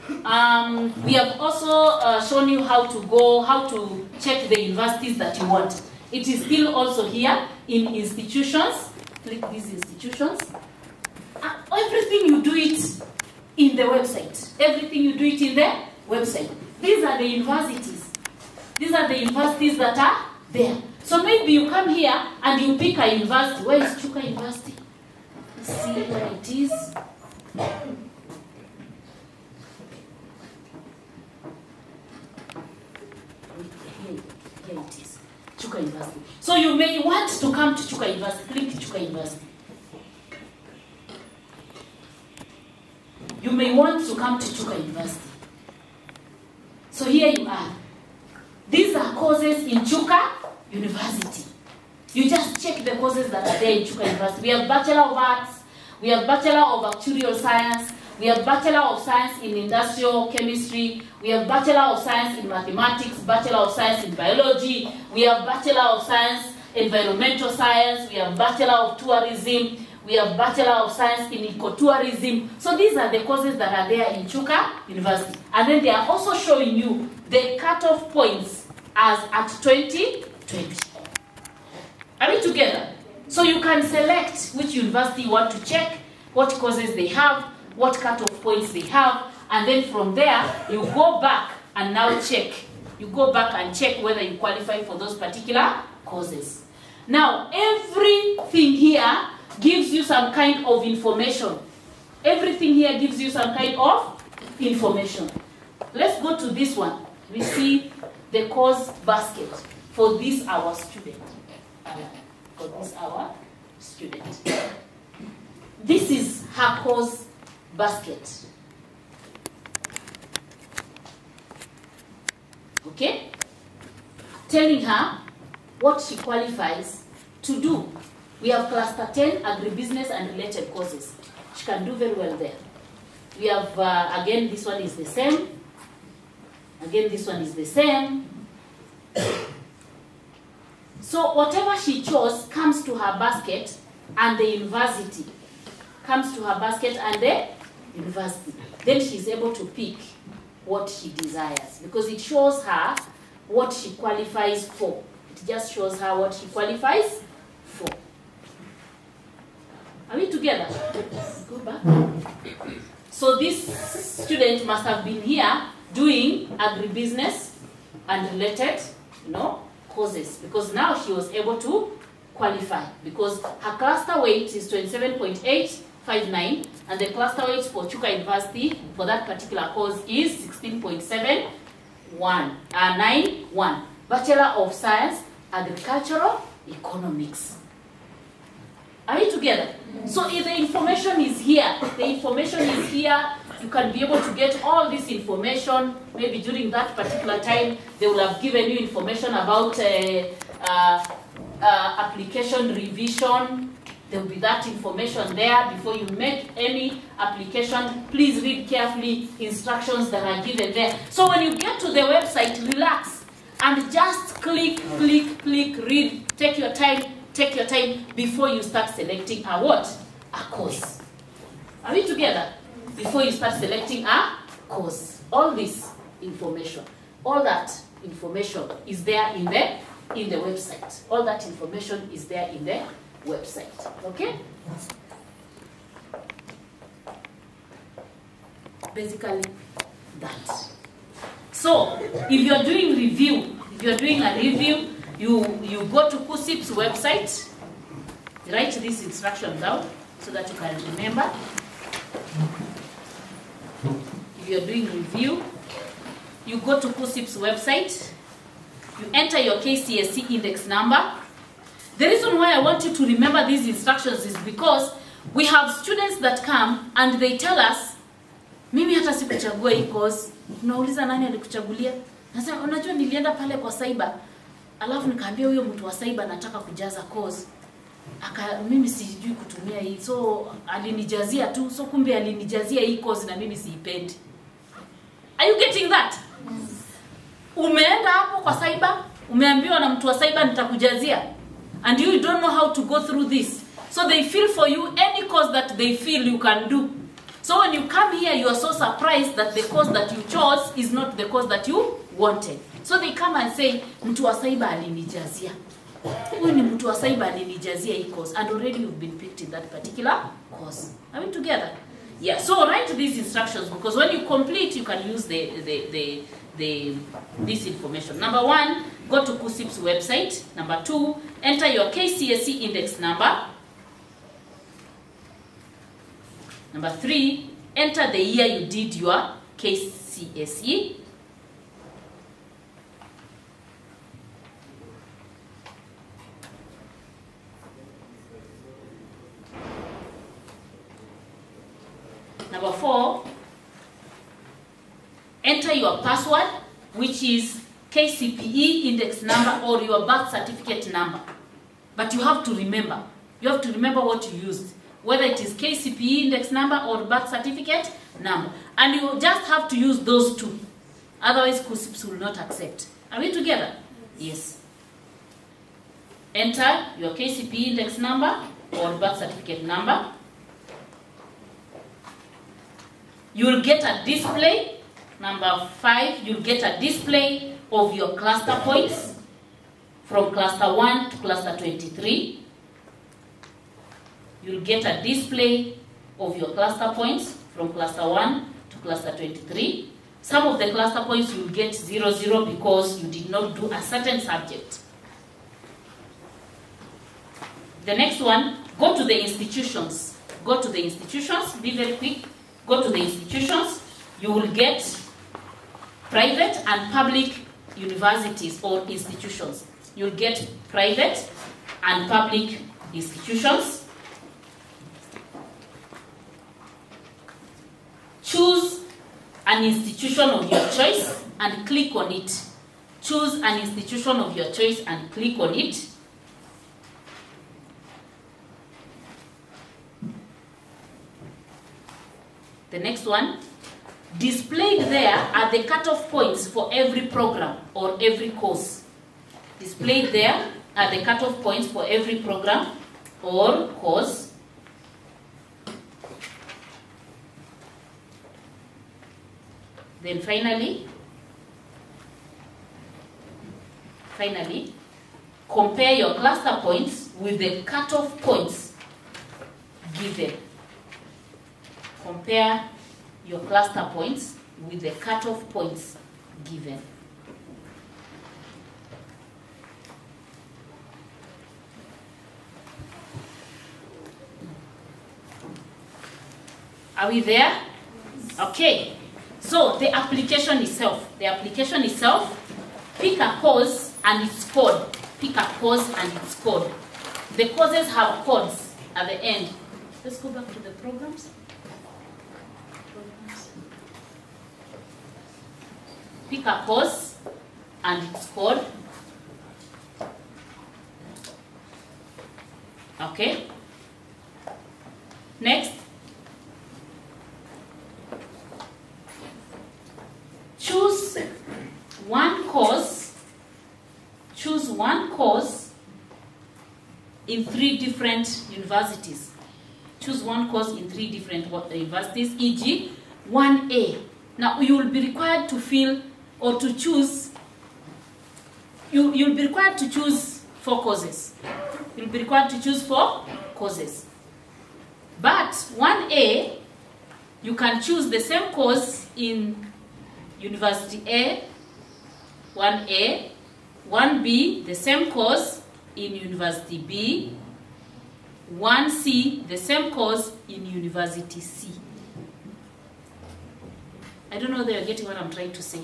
We have also shown you how to check the universities that you want. It is still also here in institutions. Click these institutions. Everything you do it in the website. Everything you do it in the website. These are the universities. These are the universities that are there. So maybe you come here and you pick a university. Where is Chuka University? Let's see where it is. Here it is. Chuka University. So you may want to come to Chuka University. Click Chuka University. You may want to come to Chuka University. So here you are. These are courses in Chuka University. You just check the courses that are there in Chuka University. We have Bachelor of Arts, we have Bachelor of Actuarial Science, we have Bachelor of Science in Industrial Chemistry, we have Bachelor of Science in Mathematics, Bachelor of Science in Biology, we have Bachelor of Science Environmental Science, we have Bachelor of Tourism, we have Bachelor of Science in Ecotourism. So these are the courses that are there in Chuka University. And then they are also showing you the cutoff points as at 2020. Are we together? So you can select which university you want to check, what courses they have, what cutoff points they have, and then from there you go back and now check. You go back and check whether you qualify for those particular courses. Now, everything here gives you some kind of information. Everything here gives you some kind of information. Let's go to this one. We see the course basket for this our student. For this our student. This is her course basket. Okay? Telling her what she qualifies to do. We have cluster 10, agribusiness and related courses. She can do very well there. We have, again, this one is the same. Again, this one is the same. So whatever she chose comes to her basket and the university. Comes to her basket and the university. Then she's able to pick what she desires, because it shows her what she qualifies for. It just shows her what she qualifies for. Are we together? Go back. So this student must have been here doing agribusiness and related, courses, because now she was able to qualify, because her cluster weight is 27.859 and the cluster weight for Chuka University for that particular course is 16.7191. Bachelor of Science, Agricultural Economics. Are we together? So if the information is here, you can be able to get all this information. Maybe during that particular time, they will have given you information about application revision. There will be that information there before you make any application. Please read carefully instructions that are given there. So when you get to the website, relax and just click, read, take your time before you start selecting a what? A course. Are we together? Before you start selecting a course. All this information, all that information is there in the website. All that information is there in the website. Okay? Basically that. So if you're doing a review, you go to KUCCPS website, write this instruction down so that you can remember. If you're doing review, you go to KUCCPS website, you enter your KCSE index number. The reason why I want you to remember these instructions is because we have students that come and they tell us, mimi hata sikuchagua hii course. Tunauliza nani alikuchagulia? Nasema unajua nilienda pale kwa cyber, alafu nikaambia huyo mtu wa cyber nataka kujaza course. Mimi sijui kutumia hii. So alinijazia tu. So kumbe alinijazia hii course na mimi siipendi. Are you getting that? Yes. Umeenda hapo kwa cyber, umeambiwa na mtu wa cyber nitakujazia. And you don't know how to go through this. So they fill for you any course that they feel you can do. So when you come here, you are so surprised that the course that you chose is not the course that you wanted. So they come and say, mtu wa cyber alinijazia. Huyu ni mtu wa cyber alinijazia hii course. And already you've been picked in that particular course. Are we together? Yeah, so write these instructions because when you complete, you can use this information. Number 1, go to KUCCPS website. Number 2, enter your KCSE index number. Number 3, enter the year you did your KCSE. Number 4, enter your password, which is KCPE index number or your birth certificate number. But you have to remember. You have to remember what you used, whether it is KCPE index number or birth certificate number. And you just have to use those two. Otherwise, KUCCPS will not accept. Are we together? Yes. Enter your KCPE index number or birth certificate number. You will get a display. Number 5, you'll get a display of your cluster points from cluster 1 to cluster 23. You'll get a display of your cluster points from cluster 1 to cluster 23. Some of the cluster points you'll get 0 because you did not do a certain subject. The next one, go to the institutions. Go to the institutions, be very quick. Go to the institutions. You will get private and public universities or institutions. You'll get private and public institutions. Choose an institution of your choice and click on it. Choose an institution of your choice and click on it. The next one, displayed there are the cutoff points for every program or every course. Displayed there are the cutoff points for every program or course. Then finally, compare your cluster points with the cutoff points given. Compare your cluster points with the cutoff points given. Are we there? Okay. So the application itself, pick a course and its code. Pick a course and its code. The courses have codes at the end. Let's go back to the programs. Pick a course and its code. Okay. Next. Choose one course in 3 different universities. Choose one course in 3 different universities, e.g. 1A. Now you will be required to fill or to choose, you'll be required to choose 4 courses. You'll be required to choose 4 courses. But 1A, you can choose the same course in University A, 1A, 1B, the same course in University B, 1C, the same course in University C. I don't know whether you're getting what I'm trying to say.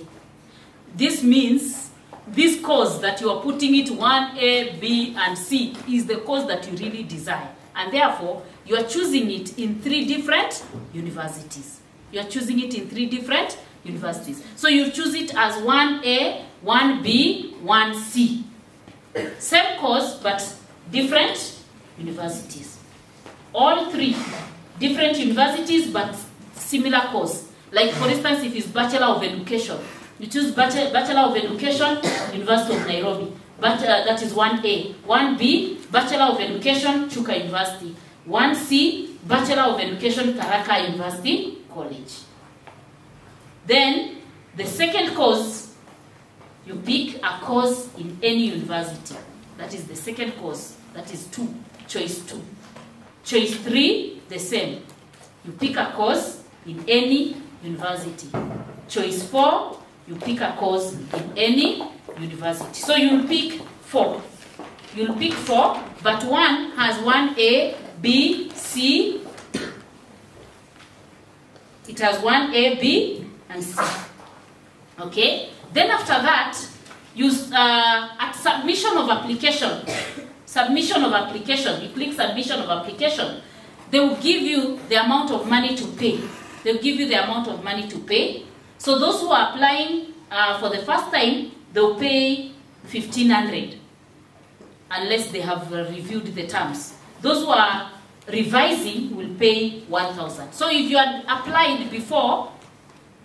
This means this course that you are putting it 1A, B, and C is the course that you really desire. And therefore, you are choosing it in 3 different universities. You are choosing it in 3 different universities. So you choose it as 1A, 1B, 1C. Same course, but different universities. All 3 different universities, but similar course. Like for instance, if it's Bachelor of Education, you choose Bachelor of Education, University of Nairobi. But that is 1A. 1B, Bachelor of Education, Chuka University. 1C, Bachelor of Education, Tharaka University College. Then, the second course, you pick a course in any university. That is the second course. That is 2. Choice 2. Choice 3, the same. You pick a course in any university. Choice 4, you pick a course in any university. So you'll pick 4. You'll pick 4, but one has 1A, B, C. It has 1A, B, and C. Okay? Then after that, you at submission of application, you click submission of application, they will give you the amount of money to pay. They'll give you the amount of money to pay. So those who are applying for the first time, they'll pay 1,500 unless they have reviewed the terms. Those who are revising will pay 1,000. So if you had applied before,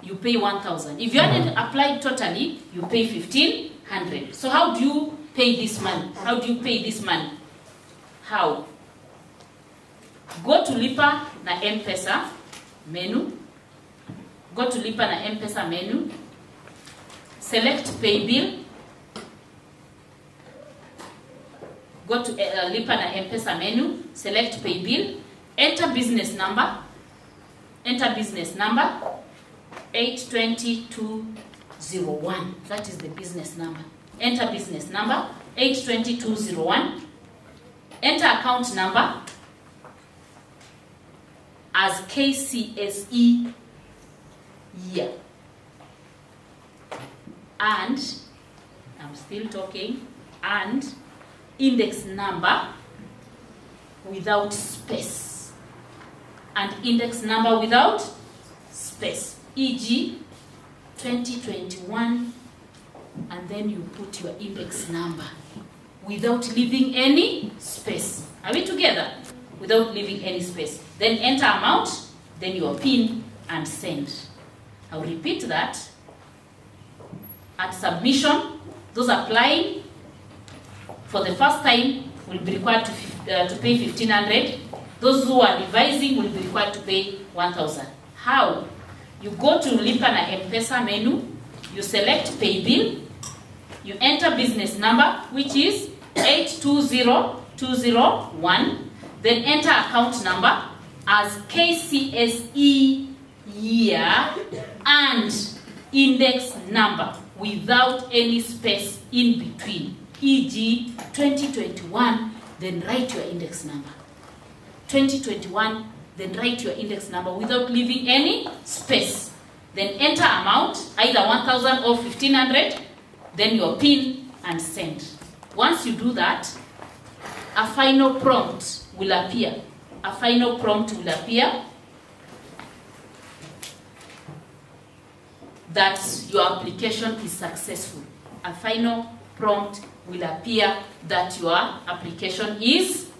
you pay 1,000. If you hadn't applied totally, you pay 1,500. So how do you pay this money? How do you pay this money? How? Go to Lipa na M-Pesa menu. Go to Lipa na M-Pesa menu. Select Pay Bill. Go to Lipa na M-Pesa menu. Select Pay Bill. Enter business number. Enter business number. 82201. That is the business number. Enter business number 82201. Enter account number as KCSE year. And I'm still talking. And index number without space. And index number without space. E.g. 2021, and then you put your index number without leaving any space. Are we together? Without leaving any space. Then enter amount, then your PIN, and send. I'll repeat that. At submission, those applying for the first time will be required to pay 1,500. Those who are revising will be required to pay 1,000. How? You go to Lipa na M-Pesa menu, you select pay bill, you enter business number, which is 820201, then enter account number as KCSE year and index number without any space in between, e.g. 2021, then write your index number. 2021, then write your index number without leaving any space. Then enter amount, either 1,000 or 1,500, then your PIN and send. Once you do that, a final prompt will appear. A final prompt will appear that your application is successful. A final prompt will appear that your application is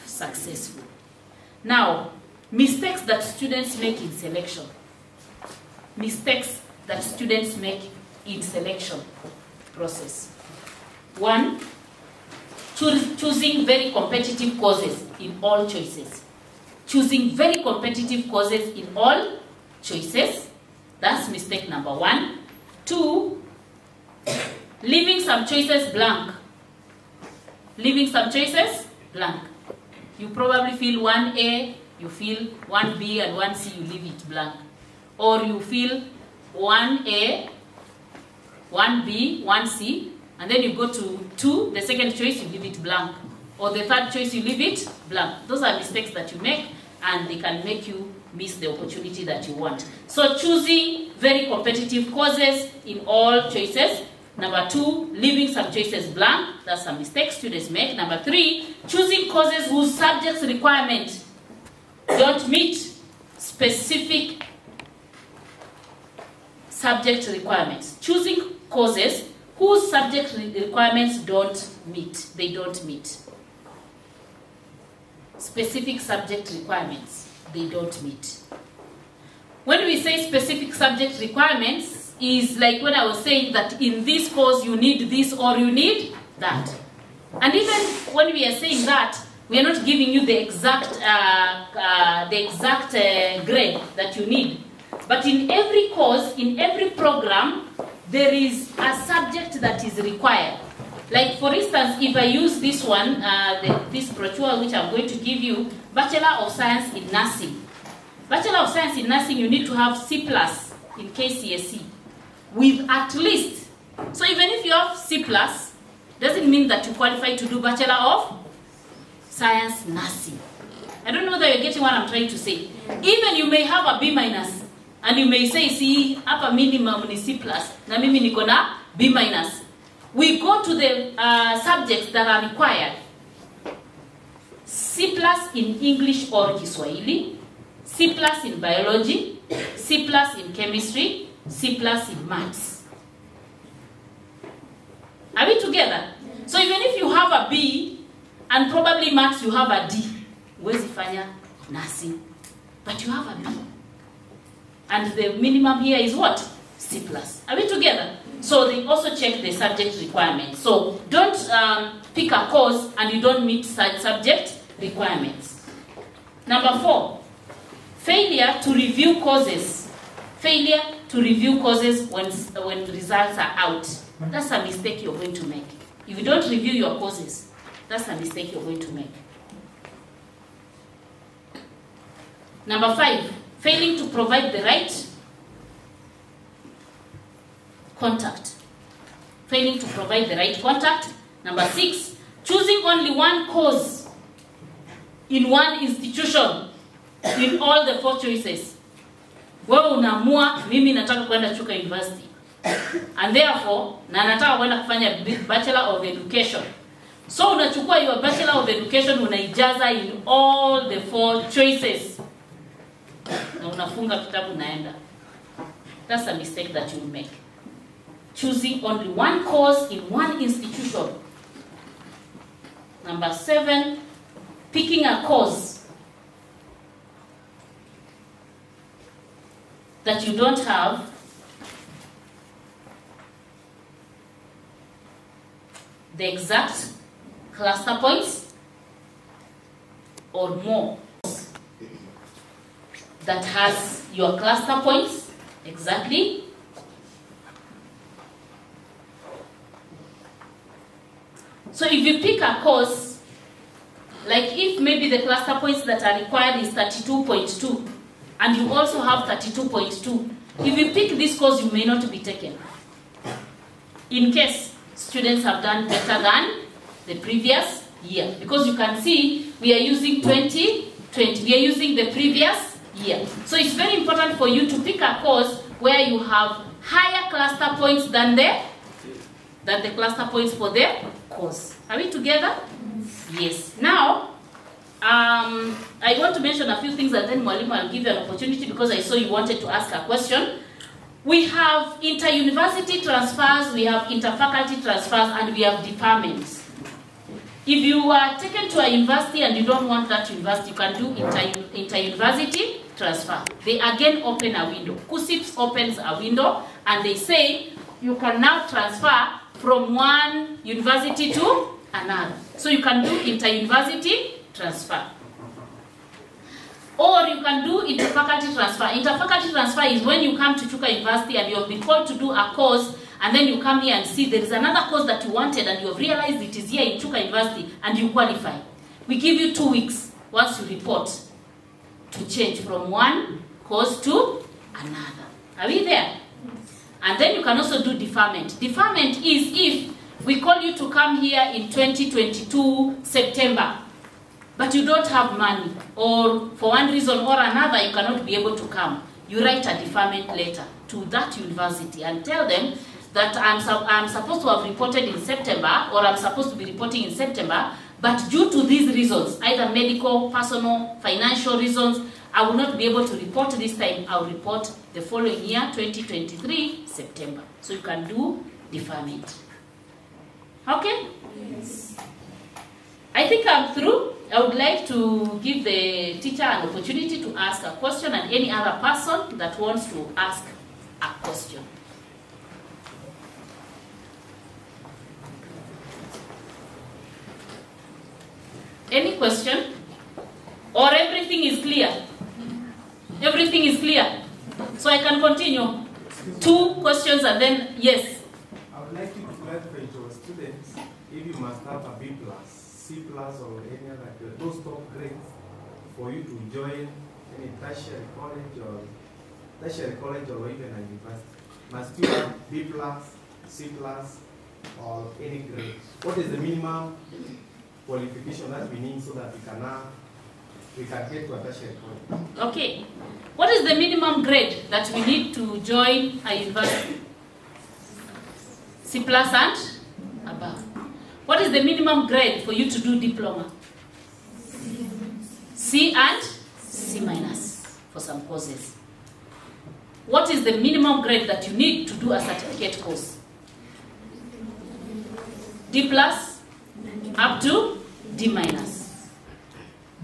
successful. Now, mistakes that students make in selection. Mistakes that students make in selection process. 1, choosing very competitive courses in all choices. Choosing very competitive courses in all choices. That's mistake number 1. 2, leaving some choices blank. Leaving some choices blank. You probably feel 1A, you feel 1B and 1C, you leave it blank. Or you feel 1A, 1B, 1C, and then you go to 2, the second choice, you leave it blank. Or the third choice, you leave it blank. Those are mistakes that you make, and they can make you miss the opportunity that you want. So choosing very competitive courses in all choices. Number 2, leaving some choices blank. That's a mistake students make. Number 3, choosing courses whose subjects requirement don't meet specific subject requirements. Choosing courses whose subject requirements don't meet. They don't meet. Specific subject requirements. They don't meet. When we say specific subject requirements, is like when I was saying that in this course you need this or you need that. And even when we are saying that, we are not giving you the exact grade that you need. But in every course, in every program, there is a subject that is required. Like for instance, if I use this one, this brochure which I'm going to give you, Bachelor of Science in Nursing. Bachelor of Science in Nursing, you need to have C+ in KCSE with at least. So even if you have C+, doesn't mean that you qualify to do Bachelor of Science Nursing. I don't know whether you're getting what I'm trying to say. Even you may have a B-, and you may say, see, upper minimum is C+, na mimi niko na B-. We go to the subjects that are required. C+ in English or Kiswahili, C+ in biology, C+ in chemistry, C+ in maths. Are we together? So even if you have a B and probably maths you have a D, huwezi fanya nursing, but you have a B. And the minimum here is what? C+. Are we together? So they also check the subject requirements. So don't pick a course and you don't meet such subject requirements. Number 4, failure to review courses. Failure to review courses when results are out. That's a mistake you're going to make. If you don't review your courses, that's a mistake you're going to make. Number 5, failing to provide the right contact. Failing to provide the right contact. Number 6, choosing only one course in one institution in all the 4 choices. Wewe unaamua mimi nataka kwenda Chuka University. And therefore, na nataka kwenda kufanya Bachelor of Education. So unachukua your Bachelor of Education unaijaza in all the 4 choices. Na unafunga kitabu naenda. That's a mistake that you will make. Choosing only one course in one institution. Number 7, picking a course that you don't have the exact cluster points or more that has your cluster points Exactly. So if you pick a course, like if maybe the cluster points that are required is 32.2, and you also have 32.2, if you pick this course, you may not be taken. In case students have done better than the previous year. Because you can see we are using 2020. We are using the previous year. So it's very important for you to pick a course where you have higher cluster points than the cluster points for the course. Are we together? Yes. Now, I want to mention a few things and then Mwalimu, I'll give you an opportunity because I saw you wanted to ask a question. We have inter-university transfers, we have inter-faculty transfers, and we have deferments. If you are taken to a university and you don't want that university, you can do inter-university transfer. They again open a window. KUCCPS opens a window and they say you can now transfer from one university to another. So you can do inter-university transfer. Or you can do inter-faculty transfer. Inter-faculty transfer is when you come to Chuka University and you have been called to do a course, and then you come here and see there is another course that you wanted and you have realized it is here in Chuka University and you qualify. We give you 2 weeks once you report to change from one course to another. Are we there? And then you can also do deferment. Deferment is if we call you to come here in 2022 September, but you don't have money, or for one reason or another you cannot be able to come. You write a deferment letter to that university and tell them that I'm supposed to have reported in September, or I'm supposed to be reporting in September, but due to these reasons, either medical, personal, financial reasons, I will not be able to report this time. I'll report the following year, 2023, September. So you can do deferment. Okay? Yes. I think I'm through. I would like to give the teacher an opportunity to ask a question and any other person that wants to ask a question. Any question? Or everything is clear? Everything is clear? So I can continue. 2 questions and then, yes. I would like you to clarify to our students if you must have a B+, C+, or any other those top grades for you to join any tertiary college or even a university. Must you have B+, C+, or any grade? What is the minimum qualification that we need so that we can get to a tertiary college? Okay. What is the minimum grade that we need to join a university? C+ and above. What is the minimum grade for you to do diploma? C and C- for some courses. What is the minimum grade that you need to do a certificate course? D+ up to D-.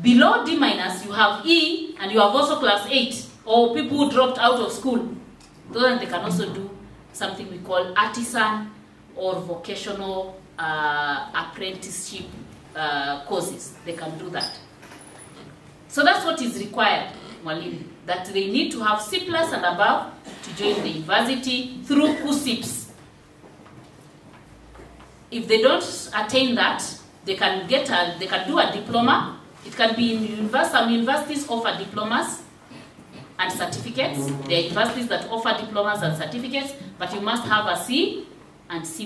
Below D-, you have E, and you have also class 8, or people who dropped out of school. Then they can also do something we call artisan or vocational apprenticeship courses. They can do that. So that's what is required, Mwalimu, that they need to have C+ and above to join the university through KUCCPS. If they don't attain that, they can do a diploma. It can be in university. Some universities offer diplomas and certificates. There are universities that offer diplomas and certificates, but you must have a C and C-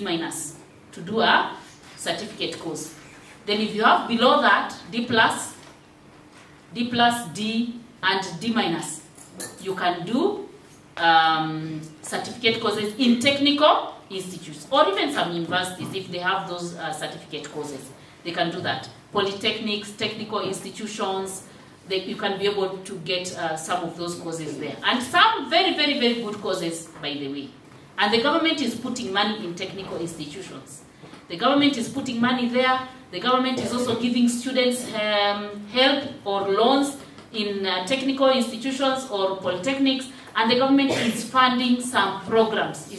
to do a certificate course. Then if you have below that, D+, D, and D-, you can do certificate courses in technical institutes, or even some universities, if they have those certificate courses. They can do that. Polytechnics, technical institutions, you can be able to get some of those courses there. And some very, very, very good courses, by the way. And the government is putting money in technical institutions. The government is putting money there. The government is also giving students help or loans in technical institutions or polytechnics. And the government is funding some programs.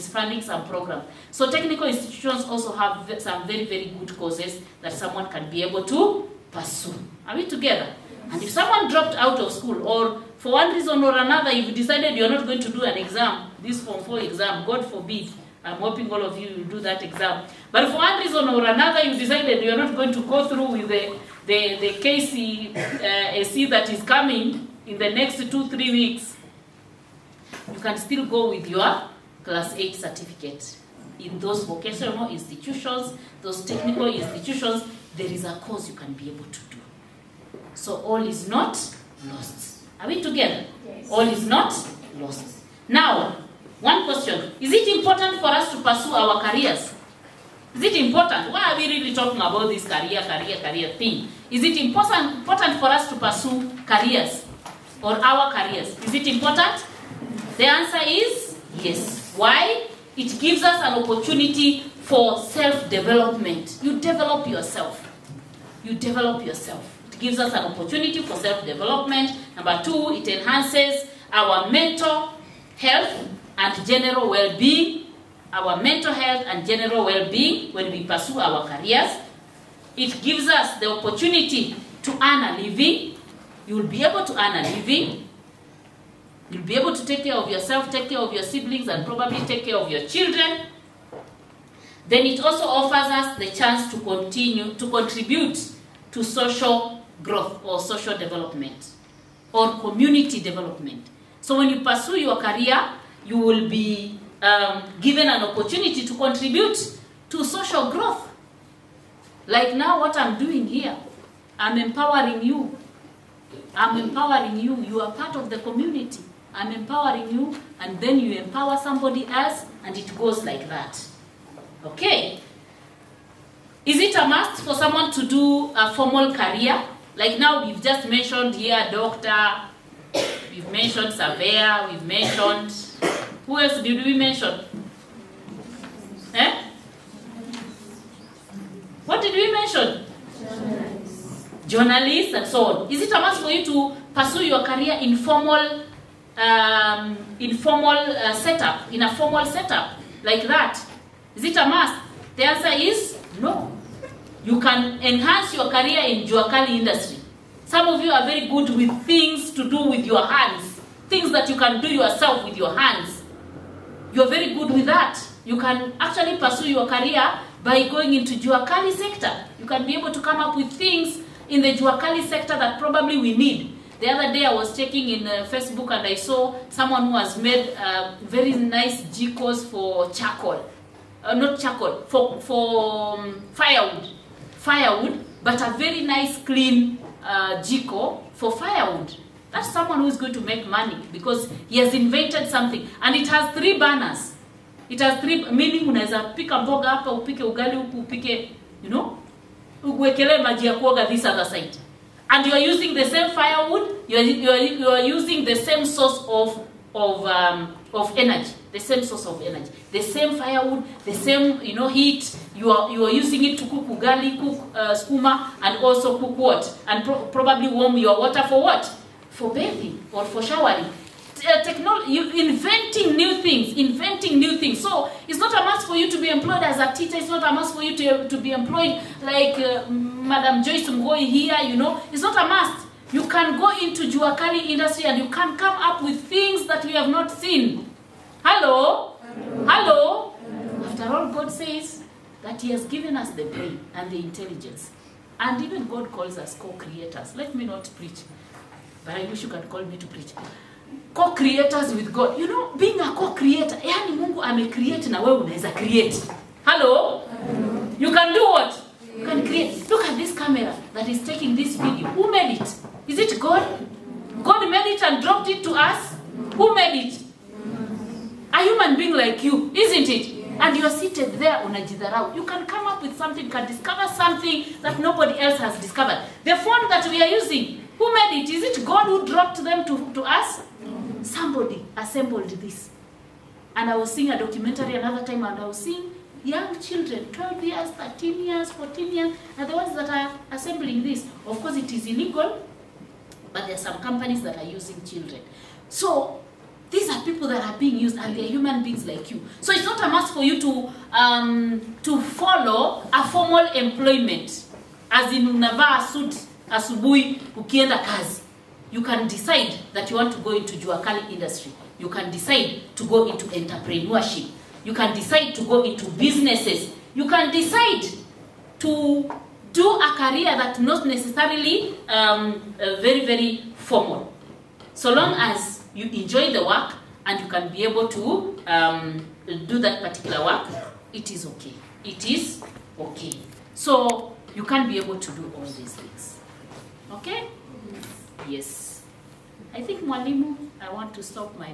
So technical institutions also have some very, very good courses that someone can be able to pursue. Are we together? And if someone dropped out of school, or for one reason or another, you've decided you're not going to do an exam, this Form 4 exam, God forbid, I'm hoping all of you will do that exam. But for one reason or another, you decided you're not going to go through with the KUCCPS that is coming in the next 2-3 weeks, you can still go with your Class 8 certificate. In those vocational institutions, those technical institutions, there is a course you can be able to do. So all is not lost. Are we together? Yes. All is not lost. Now, one question. Is it important for us to pursue our careers? Is it important? Why are we really talking about this career thing? Is it important for us to pursue careers or our careers? Is it important? The answer is yes. Why? It gives us an opportunity for self-development. You develop yourself. You develop yourself. It gives us an opportunity for self-development. Number 2, it enhances our mental health and general well-being. Our mental health and general well-being when we pursue our careers. It gives us the opportunity to earn a living. You will be able to earn a living. You'll be able to take care of yourself, take care of your siblings, and probably take care of your children. Then it also offers us the chance to continue to contribute to social growth or social development or community development. So when you pursue your career, you will be given an opportunity to contribute to social growth. Like now what I'm doing here, I'm empowering you. I'm empowering you. You are part of the community. I'm empowering you, and then you empower somebody else, and it goes like that. Okay? Is it a must for someone to do a formal career? Like now we've just mentioned here doctor, we've mentioned surveyor, we've mentioned... Who else did we mention? Eh? What did we mention? Journalists and so on. Is it a must for you to pursue your career in formal setup, in a formal setup like that? Is it a must? The answer is no. You can enhance your career in Juakali industry. Some of you are very good with things to do with your hands, things that you can do yourself with your hands. You're very good with that. You can actually pursue your career by going into Juakali sector. You can be able to come up with things in the Juakali sector that probably we need. The other day I was checking in Facebook and I saw someone who has made very nice jikos for charcoal. Not charcoal, for firewood. Firewood, but a very nice clean jiko for firewood. That's someone who is going to make money because he has invented something. And it has 3 burners. It has 3, meaning unaweza pika mboga hapa, upike ugali huku, upike, you know, uwekele maji ya kuoga this other side. And you are using the same firewood, you are using the same source of energy. The same source of energy. The same firewood, the same, you know, heat. You are using it to cook ugali, cook skuma, and also cook what? And probably warm your water for what? For bathing or for showering. Technology, inventing new things. So it's not a must for you to be employed as a teacher. It's not a must for you to be employed like Madam Joyce Mghoi here, you know. It's not a must. You can go into Juakali industry and you can come up with things that we have not seen. Hello? Hello? After all, God says that He has given us the brain and the intelligence. And even God calls us co-creators. Let me not preach, but I wish you could call me to preach. Co-creators with God. You know, being a co-creator, yani Mungu ame-create na wewe unaweza create. Hello? You can do what? You can create. Look at this camera that is taking this video. Who made it? Is it God? God made it and dropped it to us? Who made it? A human being like you, isn't it? And you're seated there unajidharau. You can come up with something, you can discover something that nobody else has discovered. The phone that we are using, who made it? Is it God who dropped them to us? Somebody assembled this. And I was seeing a documentary another time and I was seeing young children, 12 years, 13 years, 14 years, are the ones that are assembling this. Of course it is illegal, but there are some companies that are using children. So these are people that are being used and they are human beings like you. So it's not a must for you to follow a formal employment. As in unavaa suit asubuhi ukienda kazi. You can decide that you want to go into jua kali industry. You can decide to go into entrepreneurship. You can decide to go into businesses. You can decide to do a career that's not necessarily very, very formal. So long as you enjoy the work and you can be able to do that particular work, it is okay. It is okay. So you can be able to do all these things. Okay? Yes. I think, Mwalimu, I want to stop my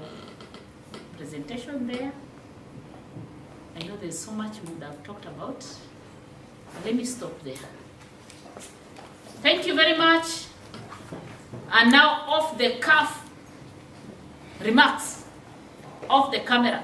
presentation there. I know there's so much we would have talked about. But let me stop there. Thank you very much. And now off the cuff remarks, off the camera.